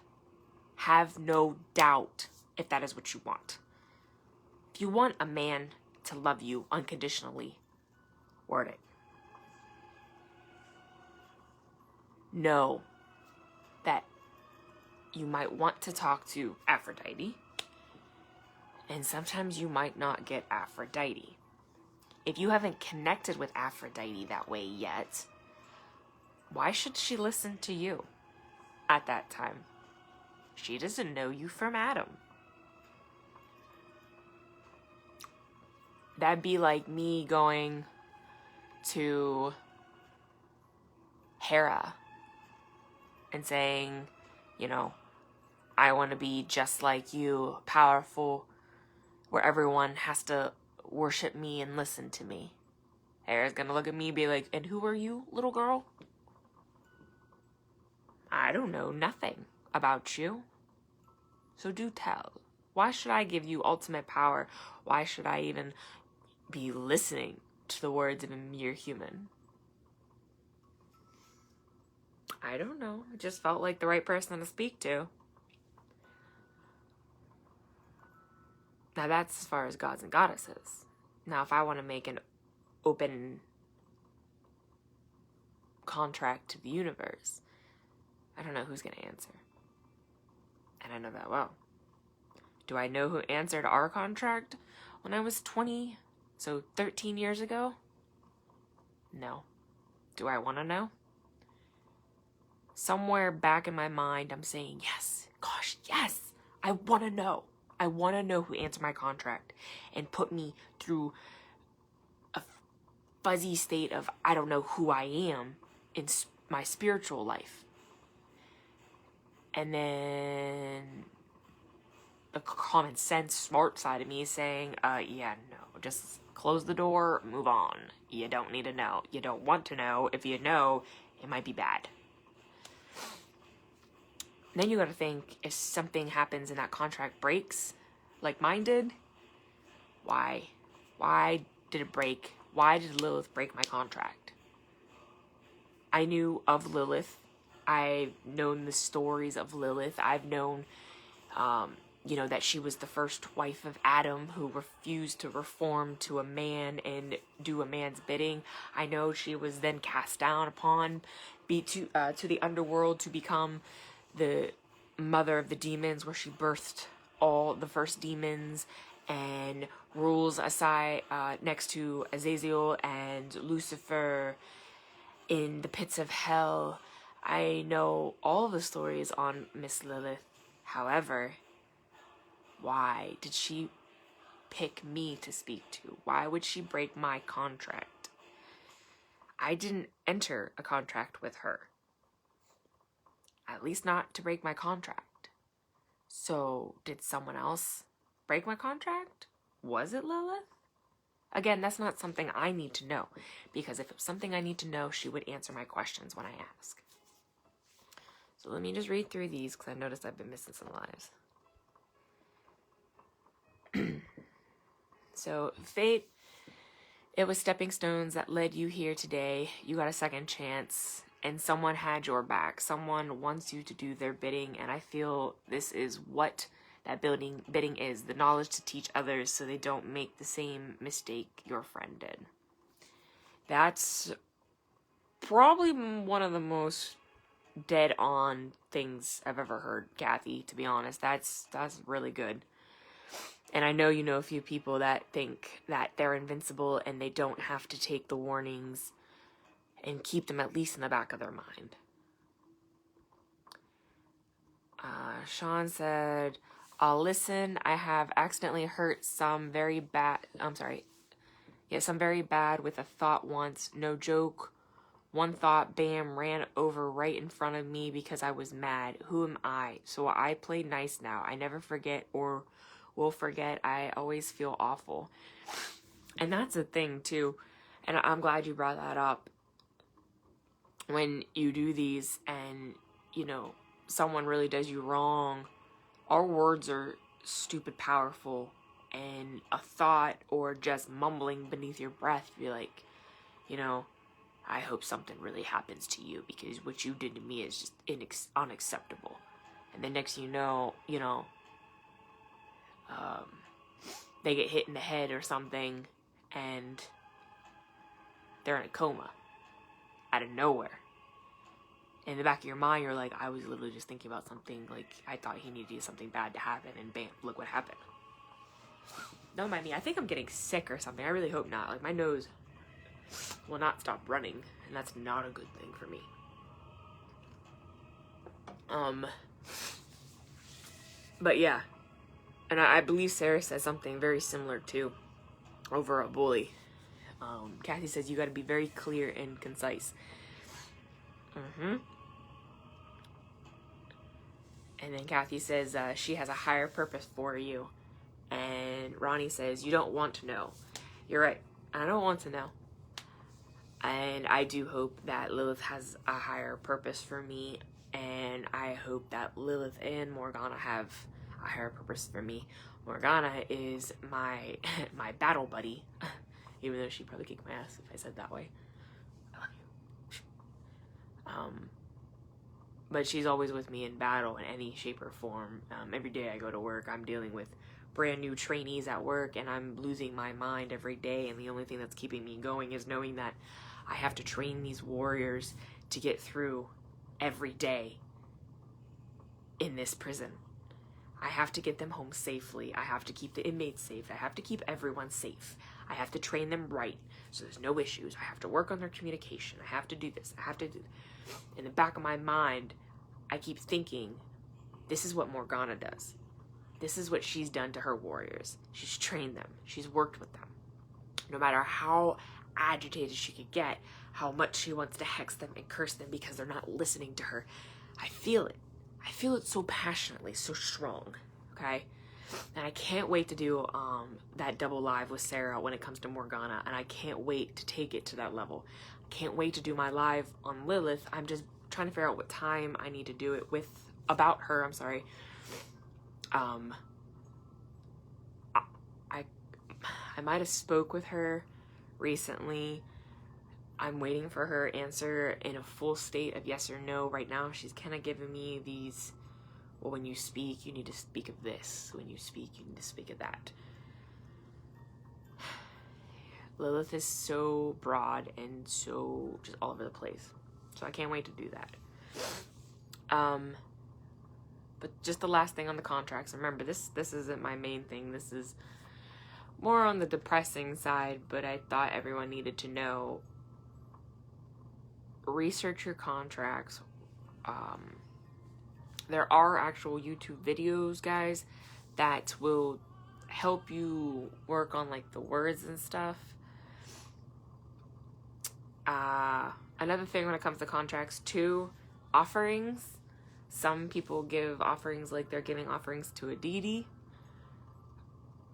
Have no doubt if that is what you want. If you want a man to love you unconditionally, word it. Know that you might want to talk to Aphrodite, and sometimes you might not get Aphrodite. If you haven't connected with Aphrodite that way yet, why should she listen to you at that time? She doesn't know you from Adam. That'd be like me going to Hera and saying, I want to be just like you, powerful, where everyone has to worship me and listen to me. Hera's gonna look at me and be like, and who are you, little girl? I don't know nothing about you. So do tell. Why should I give you ultimate power? Why should I even be listening to the words of a mere human? I don't know. It just felt like the right person to speak to. Now that's as far as gods and goddesses. Now if I want to make an open contract to the universe, I don't know who's going to answer. And I know that well. Do I know who answered our contract when I was 20? So 13 years ago? No. Do I want to know? Somewhere back in my mind, I'm saying, yes. Gosh, yes. I want to know. I want to know who answered my contract and put me through a fuzzy state of I don't know who I am in my spiritual life. And then the common sense, smart side of me is saying, yeah, no, just close the door, move on. You don't need to know. You don't want to know. If you know, it might be bad. Then you gotta think, if something happens and that contract breaks, like mine did, why? Why did it break? Why did Lilith break my contract? I knew of Lilith. I've known the stories of Lilith. I've known, that she was the first wife of Adam who refused to reform to a man and do a man's bidding. I know she was then cast down upon, to the underworld to become the mother of the demons, where she birthed all the first demons and rules aside next to Azazel and Lucifer in the pits of hell. I know all the stories on Miss Lilith. However, why did she pick me to speak to? Why would she break my contract? I didn't enter a contract with her. At least not to break my contract. So, did someone else break my contract? Was it Lilith? Again, that's not something I need to know, because if it's something I need to know, she would answer my questions when I ask. So let me just read through these, because I noticed I've been missing some lives. So, fate It was stepping stones that led you here today. You got a second chance, and someone had your back. Someone wants you to do their bidding, and I feel this is what that bidding is, the knowledge to teach others so they don't make the same mistake your friend did. That's probably one of the most dead on things I've ever heard, Kathy, to be honest. That's really good. And I know you know a few people that think that they're invincible and they don't have to take the warnings and keep them at least in the back of their mind. Sean said, I'll listen. I have accidentally hurt some very bad with a thought once. No joke. One thought, bam, ran over right in front of me because I was mad. Who am I? So I play nice now. I never forget or will forget. I always feel awful. And that's a thing too. And I'm glad you brought that up. When you do these and, you know, someone really does you wrong, our words are stupid powerful. And a thought or just mumbling beneath your breath, be like, you know, I hope something really happens to you because what you did to me is just unacceptable. And the next thing you know, they get hit in the head or something and they're in a coma out of nowhere. In the back of your mind, you're like, I was literally just thinking about something, like, I thought he needed something bad to happen, and bam, look what happened. Don't mind me, I think I'm getting sick or something. I really hope not. Like, my nose will not stop running, and that's not a good thing for me. But yeah, and I believe Sarah says something very similar too, over a bully. Kathy says you got to be very clear and concise. And then Kathy says she has a higher purpose for you. And Ronnie says, you don't want to know. You're right. I don't want to know. And I do hope that Lilith has a higher purpose for me. And I hope that Lilith and Morgana have a higher purpose for me. Morgana is my battle buddy. Even though she'd probably kick my ass if I said that way. I love you. But she's always with me in battle in any shape or form. Every day I go to work, I'm dealing with brand new trainees at work, and I'm losing my mind every day, and the only thing that's keeping me going is knowing that I have to train these warriors to get through every day in this prison. I have to get them home safely. I have to keep the inmates safe. I have to keep everyone safe. I have to train them right so there's no issues. I have to work on their communication. I have to do this. I have to do this. In the back of my mind, I keep thinking, this is what Morgana does. This is what she's done to her warriors. She's trained them. She's worked with them. No matter how agitated she could get, how much she wants to hex them and curse them because they're not listening to her, I feel it. I feel it so passionately, so strong, okay? And I can't wait to do that double live with Sarah when it comes to Morgana, and I can't wait to take it to that level. I can't wait to do my live on Lilith. I'm just trying to figure out what time I need to do it with, about her, I'm sorry. I might have spoke with her recently. I'm waiting for her answer in a full state of yes or no. Right now, she's kind of giving me these, well, when you speak, you need to speak of this. When you speak, you need to speak of that. Lilith is so broad and so just all over the place. So I can't wait to do that. But just the last thing on the contracts. Remember, this isn't my main thing. This is more on the depressing side, but I thought everyone needed to know. Research your contracts. There are actual YouTube videos, guys, that will help you work on like the words and stuff. Another thing when it comes to contracts too, offerings. Some people give offerings like they're giving offerings to a deity.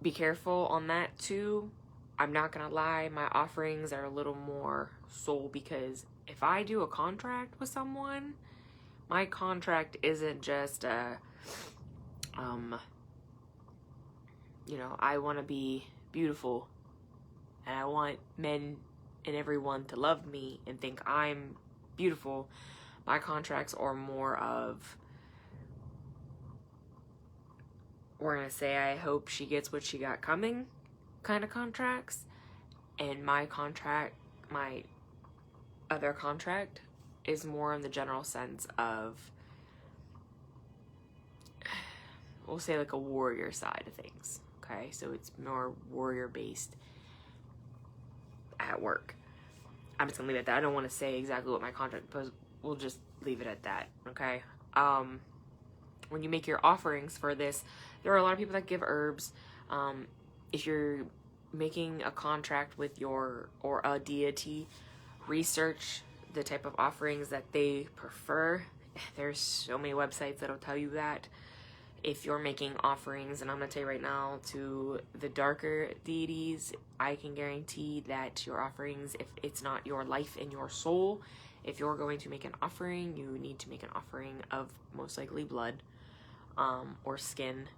Be careful on that too. I'm not gonna lie, my offerings are a little more soul, because if I do a contract with someone, my contract isn't just you know, I want to be beautiful and I want men and everyone to love me and think I'm beautiful, my contracts are more of, we're gonna say, I hope she gets what she got coming kind of contracts. And my other contract is more in the general sense of, we'll say like a warrior side of things. Okay, so it's more warrior based at work. I'm just gonna leave it at that. I don't want to say exactly what my contract was. We'll just leave it at that. Okay. When you make your offerings for this, there are a lot of people that give herbs. If you're making a contract with or a deity, research the type of offerings that they prefer. There's so many websites that'll tell you that. If you're making offerings, and I'm going to tell you right now, to the darker deities, I can guarantee that your offerings, if it's not your life and your soul, if you're going to make an offering, you need to make an offering of most likely blood, or skin.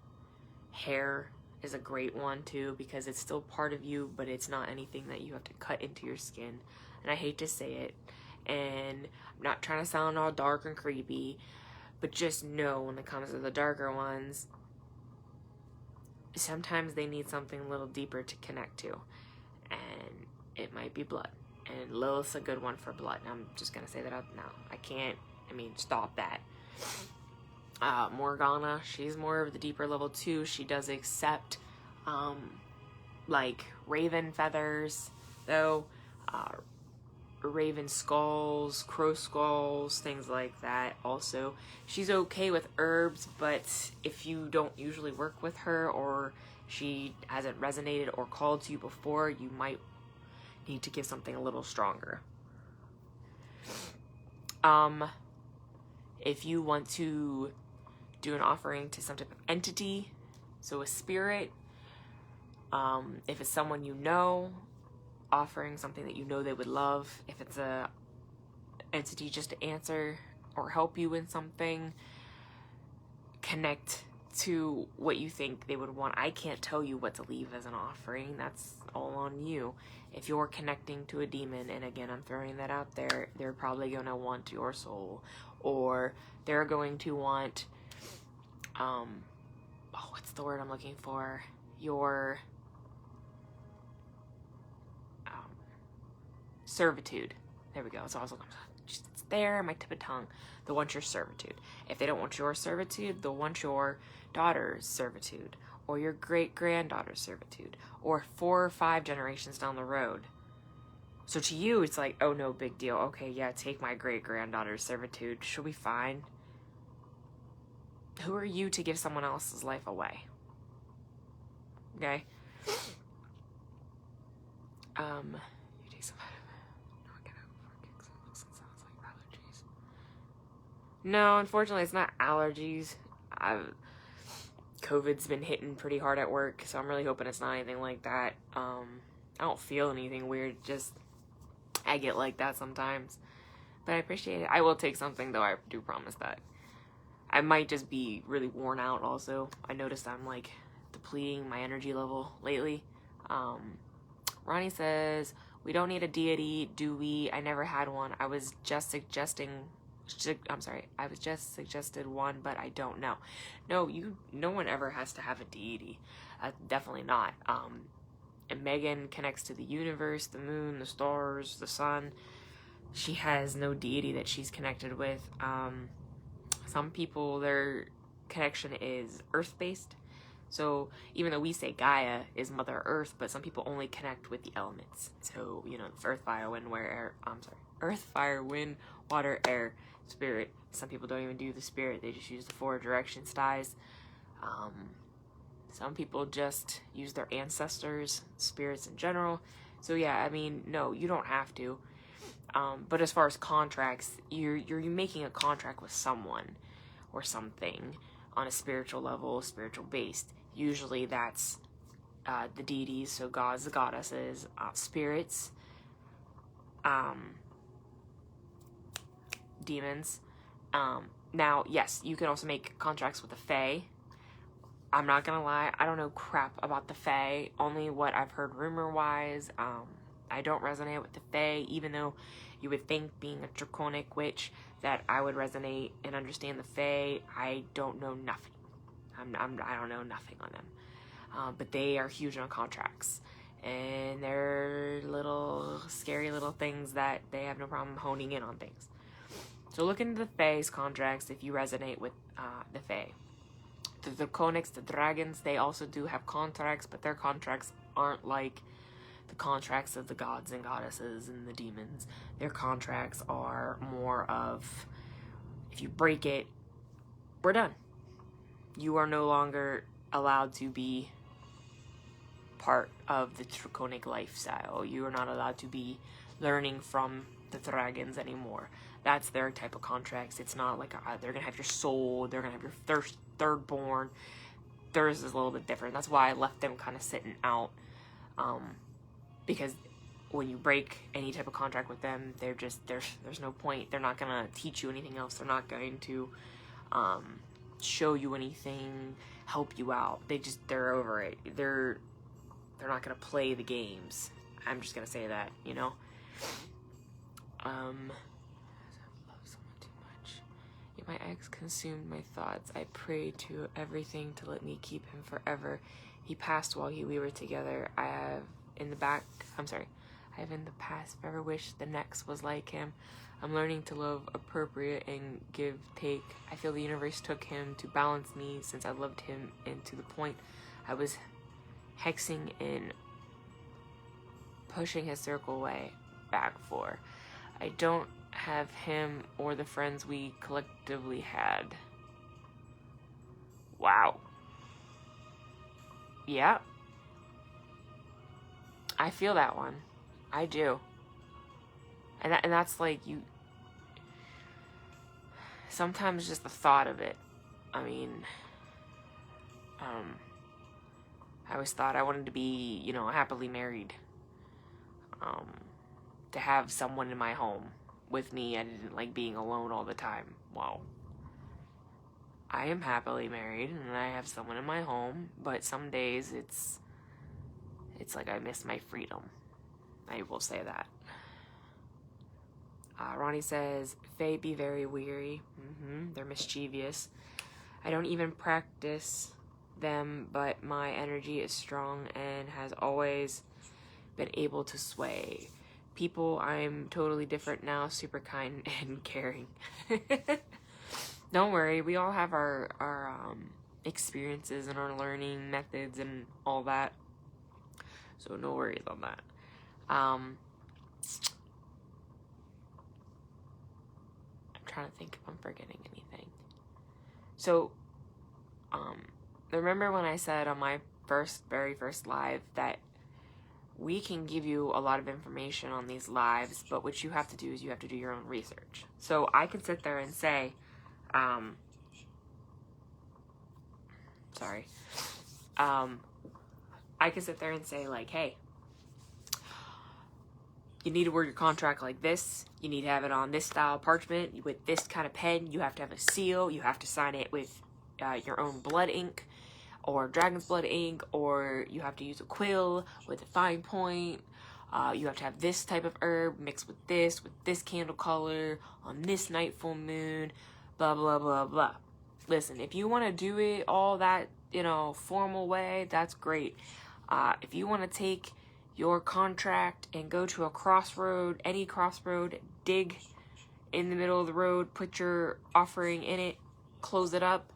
Hair is a great one too, because it's still part of you, but it's not anything that you have to cut into your skin. And I hate to say it, and I'm not trying to sound all dark and creepy, but just know when it comes to the darker ones, sometimes they need something a little deeper to connect to. And it might be blood. And Lilith's a good one for blood. I'm just going to say that out now. Stop that. Morgana, she's more of the deeper level too. She does accept, like, raven feathers, though. Raven skulls, crow skulls, things like that. Also, she's okay with herbs, but if you don't usually work with her, or she hasn't resonated or called to you before, you might need to give something a little stronger. If you want to do an offering to some type of entity, so a spirit, if it's someone you know, offering something that you know they would love. If it's a entity just to answer or help you in something, connect to what you think they would want. I can't tell you what to leave as an offering. That's all on you. If you're connecting to a demon, and again, I'm throwing that out there, they're probably going to want your soul, or they're going to want, what's the word I'm looking for? Your servitude. There we go. So I was looking, it's there, my tip of tongue. They'll want your servitude. If they don't want your servitude, they'll want your daughter's servitude, or your great-granddaughter's servitude, or 4 or 5 generations down the road. So to you, it's like, oh, no big deal. Okay, yeah, take my great-granddaughter's servitude. She'll be fine. Who are you to give someone else's life away? Okay? You take some No, unfortunately, it's not allergies. COVID's been hitting pretty hard at work, so I'm really hoping it's not anything like that. I don't feel anything weird, just I get like that sometimes. But I appreciate it. I will take something, though, I do promise that. I might just be really worn out also. I noticed I'm, like, depleting my energy level lately. Ronnie says, we don't need a deity, do we? I never had one. I was just suggested one, but I don't know. No one ever has to have a deity. Definitely not. And Megan connects to the universe, the moon, the stars, the sun. She has no deity that she's connected with. Some people, their connection is earth-based. So even though we say Gaia is Mother Earth, but some people only connect with the elements. So, earth, fire, wind, water, air, spirit. Some people don't even do the spirit. They just use the 4 direction styles. Some people just use their ancestors, spirits in general. So yeah, no, you don't have to. But as far as contracts, you're making a contract with someone or something on a spiritual level, spiritual based. Usually that's the deities, so gods, the goddesses, spirits, demons. Now, yes, you can also make contracts with the Fae. I'm not gonna lie, I don't know crap about the Fae, only what I've heard rumor-wise. I don't resonate with the Fae, even though you would think, being a draconic witch, that I would resonate and understand the Fae. I don't know nothing. I don't know nothing on them. But they are huge on contracts. And they're little, scary little things that they have no problem honing in on things. So look into the Fae's contracts if you resonate with the Fae. The Draconics, the dragons, they also do have contracts, but their contracts aren't like the contracts of the gods and goddesses and the demons. Their contracts are more of, if you break it, we're done. You are no longer allowed to be part of the draconic lifestyle. You are not allowed to be learning from the dragons anymore. That's their type of contracts. It's not like they're gonna have your soul, they're gonna have your third born. Theirs is a little bit different. That's why I left them kind of sitting out, because when you break any type of contract with them, they're just there's no point. They're not gonna teach you anything else. They're not going to show you anything, help you out. They're over it. They're not gonna play the games. I'm just gonna say that, you know. I love someone too much. Yet my ex consumed my thoughts. I prayed to everything to let me keep him forever. He passed while we were together. I have in the past forever wished the next was like him. I'm learning to love appropriate and give take. I feel the universe took him to balance me since I loved him, and to the point I was hexing and pushing his circle way back for. I don't have him or the friends we collectively had. Wow. Yeah. I feel that one. I do. And that's like, you... Sometimes just the thought of it. I mean... I always thought I wanted to be, you know, happily married. To have someone in my home with me. I didn't like being alone all the time. Well, I am happily married and I have someone in my home, but some days it's like I miss my freedom. I will say that. Ronnie says, Fae be very weary. They're mischievous. I don't even practice them, but my energy is strong and has always been able to sway people. I'm totally different now, super kind and caring. Don't worry, we all have our experiences and our learning methods and all that, so no worries on that. I'm trying to think if I'm forgetting anything. So remember when I said on my very first live that we can give you a lot of information on these lives, but what you have to do is you have to do your own research. So I can sit there and say, I can sit there and say like, hey, you need to word your contract like this. You need to have it on this style parchment with this kind of pen. You have to have a seal. You have to sign it with your own blood ink or dragon's blood ink, or you have to use a quill with a fine point. You have to have this type of herb mixed with this candle color on this night full moon, blah, blah, blah, blah. Listen, if you want to do it all that, you know, formal way, that's great. If you want to take your contract and go to a crossroad, any crossroad, dig in the middle of the road, put your offering in it, close it up,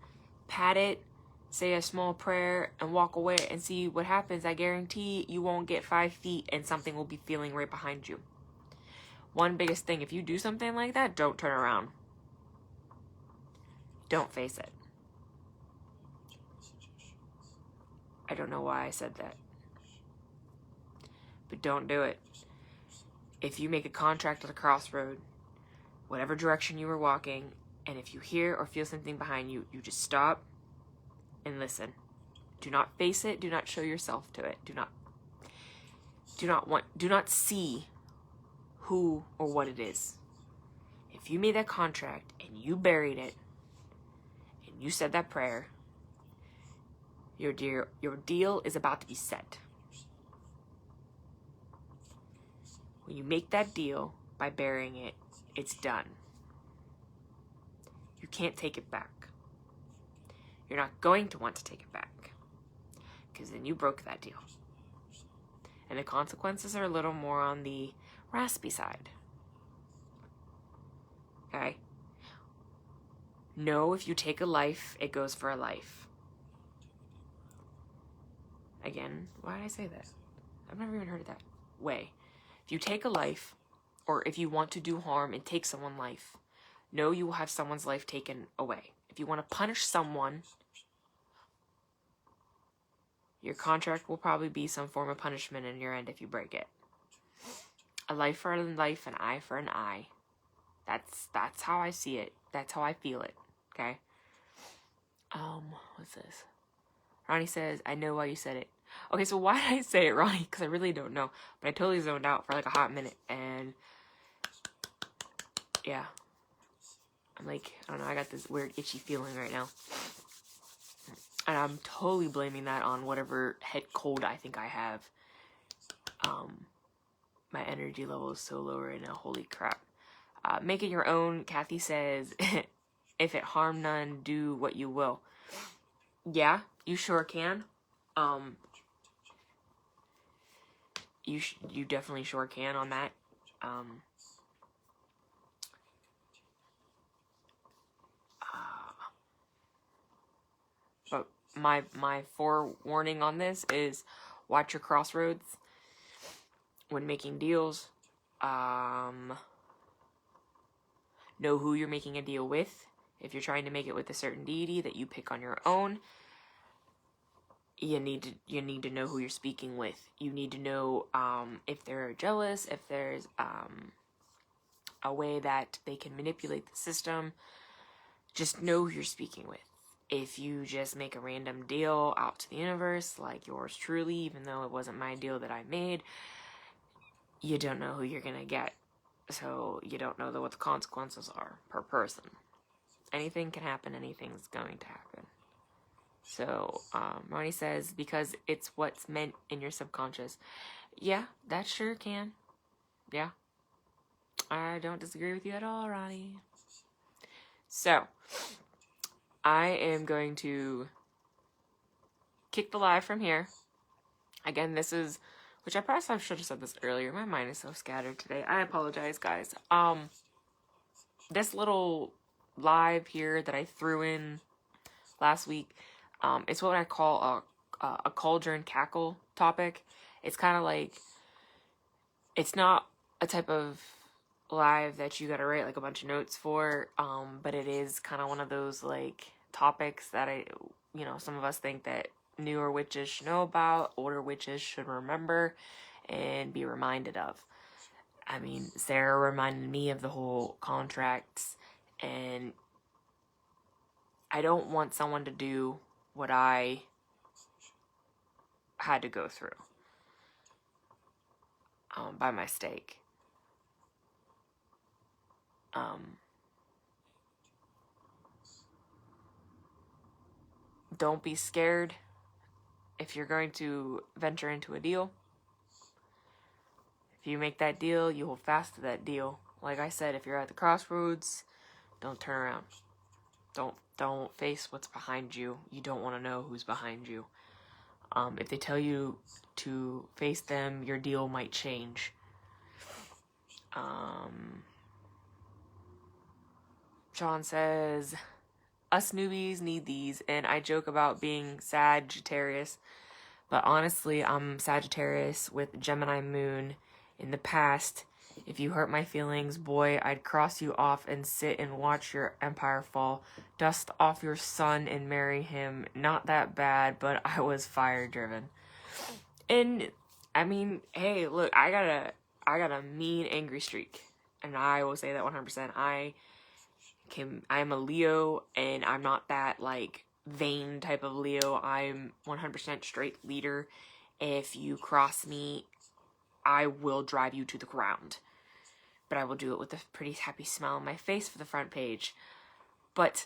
pat it, say a small prayer, and walk away and see what happens. I guarantee you won't get 5 feet and something will be feeling right behind you. One biggest thing, if you do something like that, don't turn around. Don't face it. I don't know why I said that. But don't do it. If you make a contract at a crossroad, whatever direction you were walking, and if you hear or feel something behind you, you just stop and listen. Do not face it. Do not show yourself to it. Do not see who or what it is. If you made that contract and you buried it and you said that prayer, Your deal is about to be set. When you make that deal by burying it, it's done. You can't take it back. You're not going to want to take it back, because then you broke that deal. And the consequences are a little more on the raspy side. Okay? No, if you take a life, it goes for a life. Again, why did I say that? I've never even heard of that way. If you take a life, or if you want to do harm and take someone's life, no, you will have someone's life taken away. If you want to punish someone, your contract will probably be some form of punishment in your end if you break it. A life for a life, an eye for an eye. That's how I see it. That's how I feel it. Okay? What's this? Ronnie says, I know why you said it. Okay, so why did I say it, Ronnie? Because I really don't know. But I totally zoned out for like a hot minute. And yeah. I'm like, I don't know, I got this weird itchy feeling right now. And I'm totally blaming that on whatever head cold I think I have. My energy level is so low right now. Holy crap. Make it your own. Kathy says, if it harm none, do what you will. Yeah, you sure can. You definitely sure can on that. But my forewarning on this is watch your crossroads when making deals. Know who you're making a deal with. If you're trying to make it with a certain deity that you pick on your own, you need to know who you're speaking with. You need to know if they're jealous, if there's a way that they can manipulate the system. Just know who you're speaking with. If you just make a random deal out to the universe, like yours truly, even though it wasn't my deal that I made, you don't know who you're gonna get. So you don't know what the consequences are per person. Anything can happen, anything's going to happen. So, Ronnie says, because it's what's meant in your subconscious. Yeah, that sure can. Yeah. I don't disagree with you at all, Ronnie. So, I am going to kick the live from here. Again, this is, which I probably should have said this earlier. My mind is so scattered today. I apologize, guys. This little live here that I threw in last week, it's what I call a cauldron cackle topic. It's kind of like, it's not a type of live that you gotta write like a bunch of notes for, but it is kind of one of those like topics that some of us think that newer witches should know about, older witches should remember and be reminded of. I mean, Sarah reminded me of the whole contracts, and I don't want someone to do what I had to go through by mistake. Don't be scared if you're going to venture into a deal. If you make that deal, you hold fast to that deal. Like I said, if you're at the crossroads, don't turn around. Don't face what's behind you. You don't want to know who's behind you. If they tell you to face them, your deal might change. Sean says, us newbies need these, and I joke about being Sagittarius, but honestly, I'm Sagittarius with Gemini moon. In the past, if you hurt my feelings, boy, I'd cross you off and sit and watch your empire fall, dust off your son and marry him. Not that bad, but I was fire driven. And I mean, hey, look, I got a mean angry streak, and I will say that 100%. I'm a Leo, and I'm not that like vain type of Leo. I'm 100% straight leader. If you cross me, I will drive you to the ground. But I will do it with a pretty happy smile on my face for the front page. But,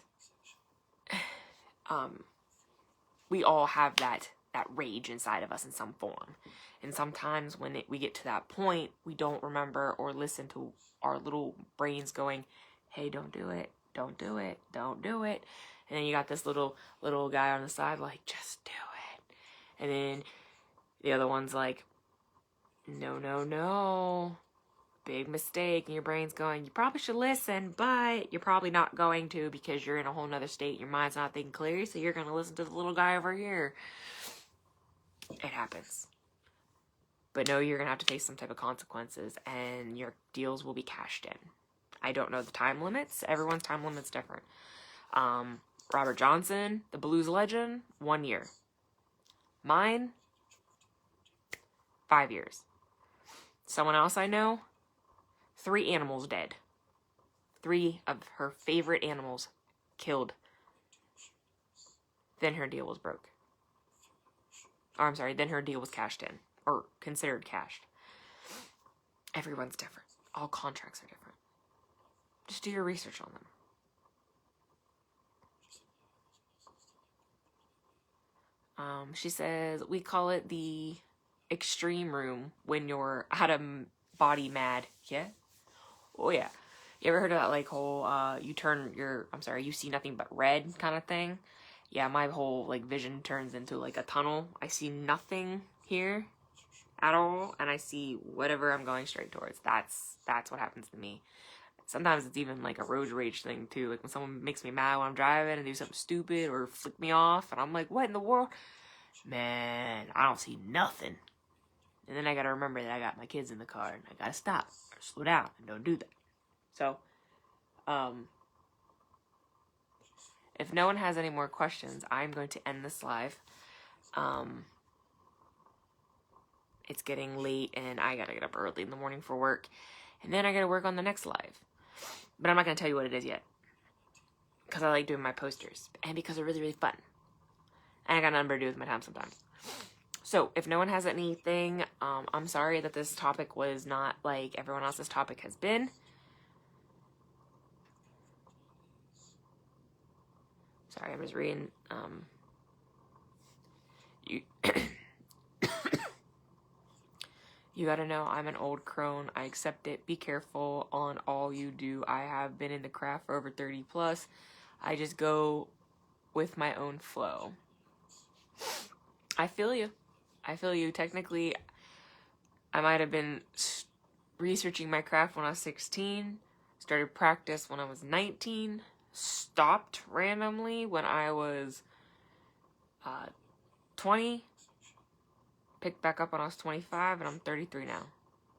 we all have that rage inside of us in some form. And sometimes when we get to that point, we don't remember or listen to our little brains going, hey, don't do it, don't do it, don't do it. And then you got this little guy on the side like, just do it. And then the other one's like, no, no, no, big mistake. And your brain's going, you probably should listen, but you're probably not going to, because you're in a whole nother state. Your mind's not thinking clearly, so you're going to listen to the little guy over here. It happens. But no, you're going to have to face some type of consequences, and your deals will be cashed in. I don't know the time limits. Everyone's time limit's different. Robert Johnson, the blues legend, 1 year. Mine, 5 years. Someone else I know, 3 animals dead. 3 of her favorite animals killed. Then her deal was broke. Or I'm sorry, then her deal was cashed in. Or considered cashed. Everyone's different. All contracts are different. Just do your research on them. She says, we call it the extreme room when you're out of body mad. Yeah? Oh yeah. You ever heard of that like whole, you see nothing but red kind of thing? Yeah, my whole like vision turns into like a tunnel. I see nothing here at all, and I see whatever I'm going straight towards. That's what happens to me. Sometimes it's even like a road rage thing too. Like when someone makes me mad when I'm driving and do something stupid or flick me off, and I'm like, what in the world? Man, I don't see nothing. And then I gotta remember that I got my kids in the car and I gotta stop or slow down and don't do that. So, if no one has any more questions, I'm going to end this live. It's getting late and I gotta get up early in the morning for work. And then I gotta work on the next live. But I'm not gonna tell you what it is yet. Because I like doing my posters. And because they're really, really fun. And I got nothing to do with my time sometimes. So, if no one has anything, I'm sorry that this topic was not like everyone else's topic has been. Sorry, I'm just reading. You gotta know I'm an old crone. I accept it. Be careful on all you do. I have been in the craft for over 30 plus. I just go with my own flow. I feel you. I feel you. Technically, I might have been researching my craft when I was 16. Started practice when I was 19. Stopped randomly when I was 20. Picked back up when I was 25, and I'm 33 now.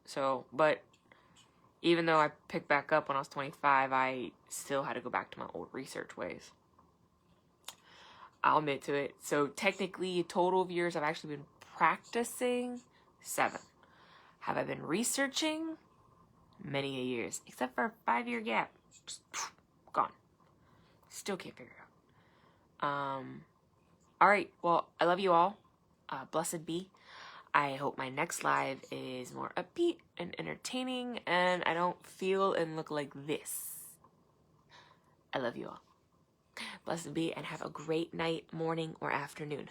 So, but even though I picked back up when I was 25, I still had to go back to my old research ways. I'll admit to it. So technically, total of years I've actually been practicing, 7. Have I been researching? Many a years, except for a 5-year gap. Just gone. Still can't figure it out. All right. Well, I love you all. Blessed be. I hope my next live is more upbeat and entertaining, and I don't feel and look like this. I love you all. Blessed be, and have a great night, morning, or afternoon.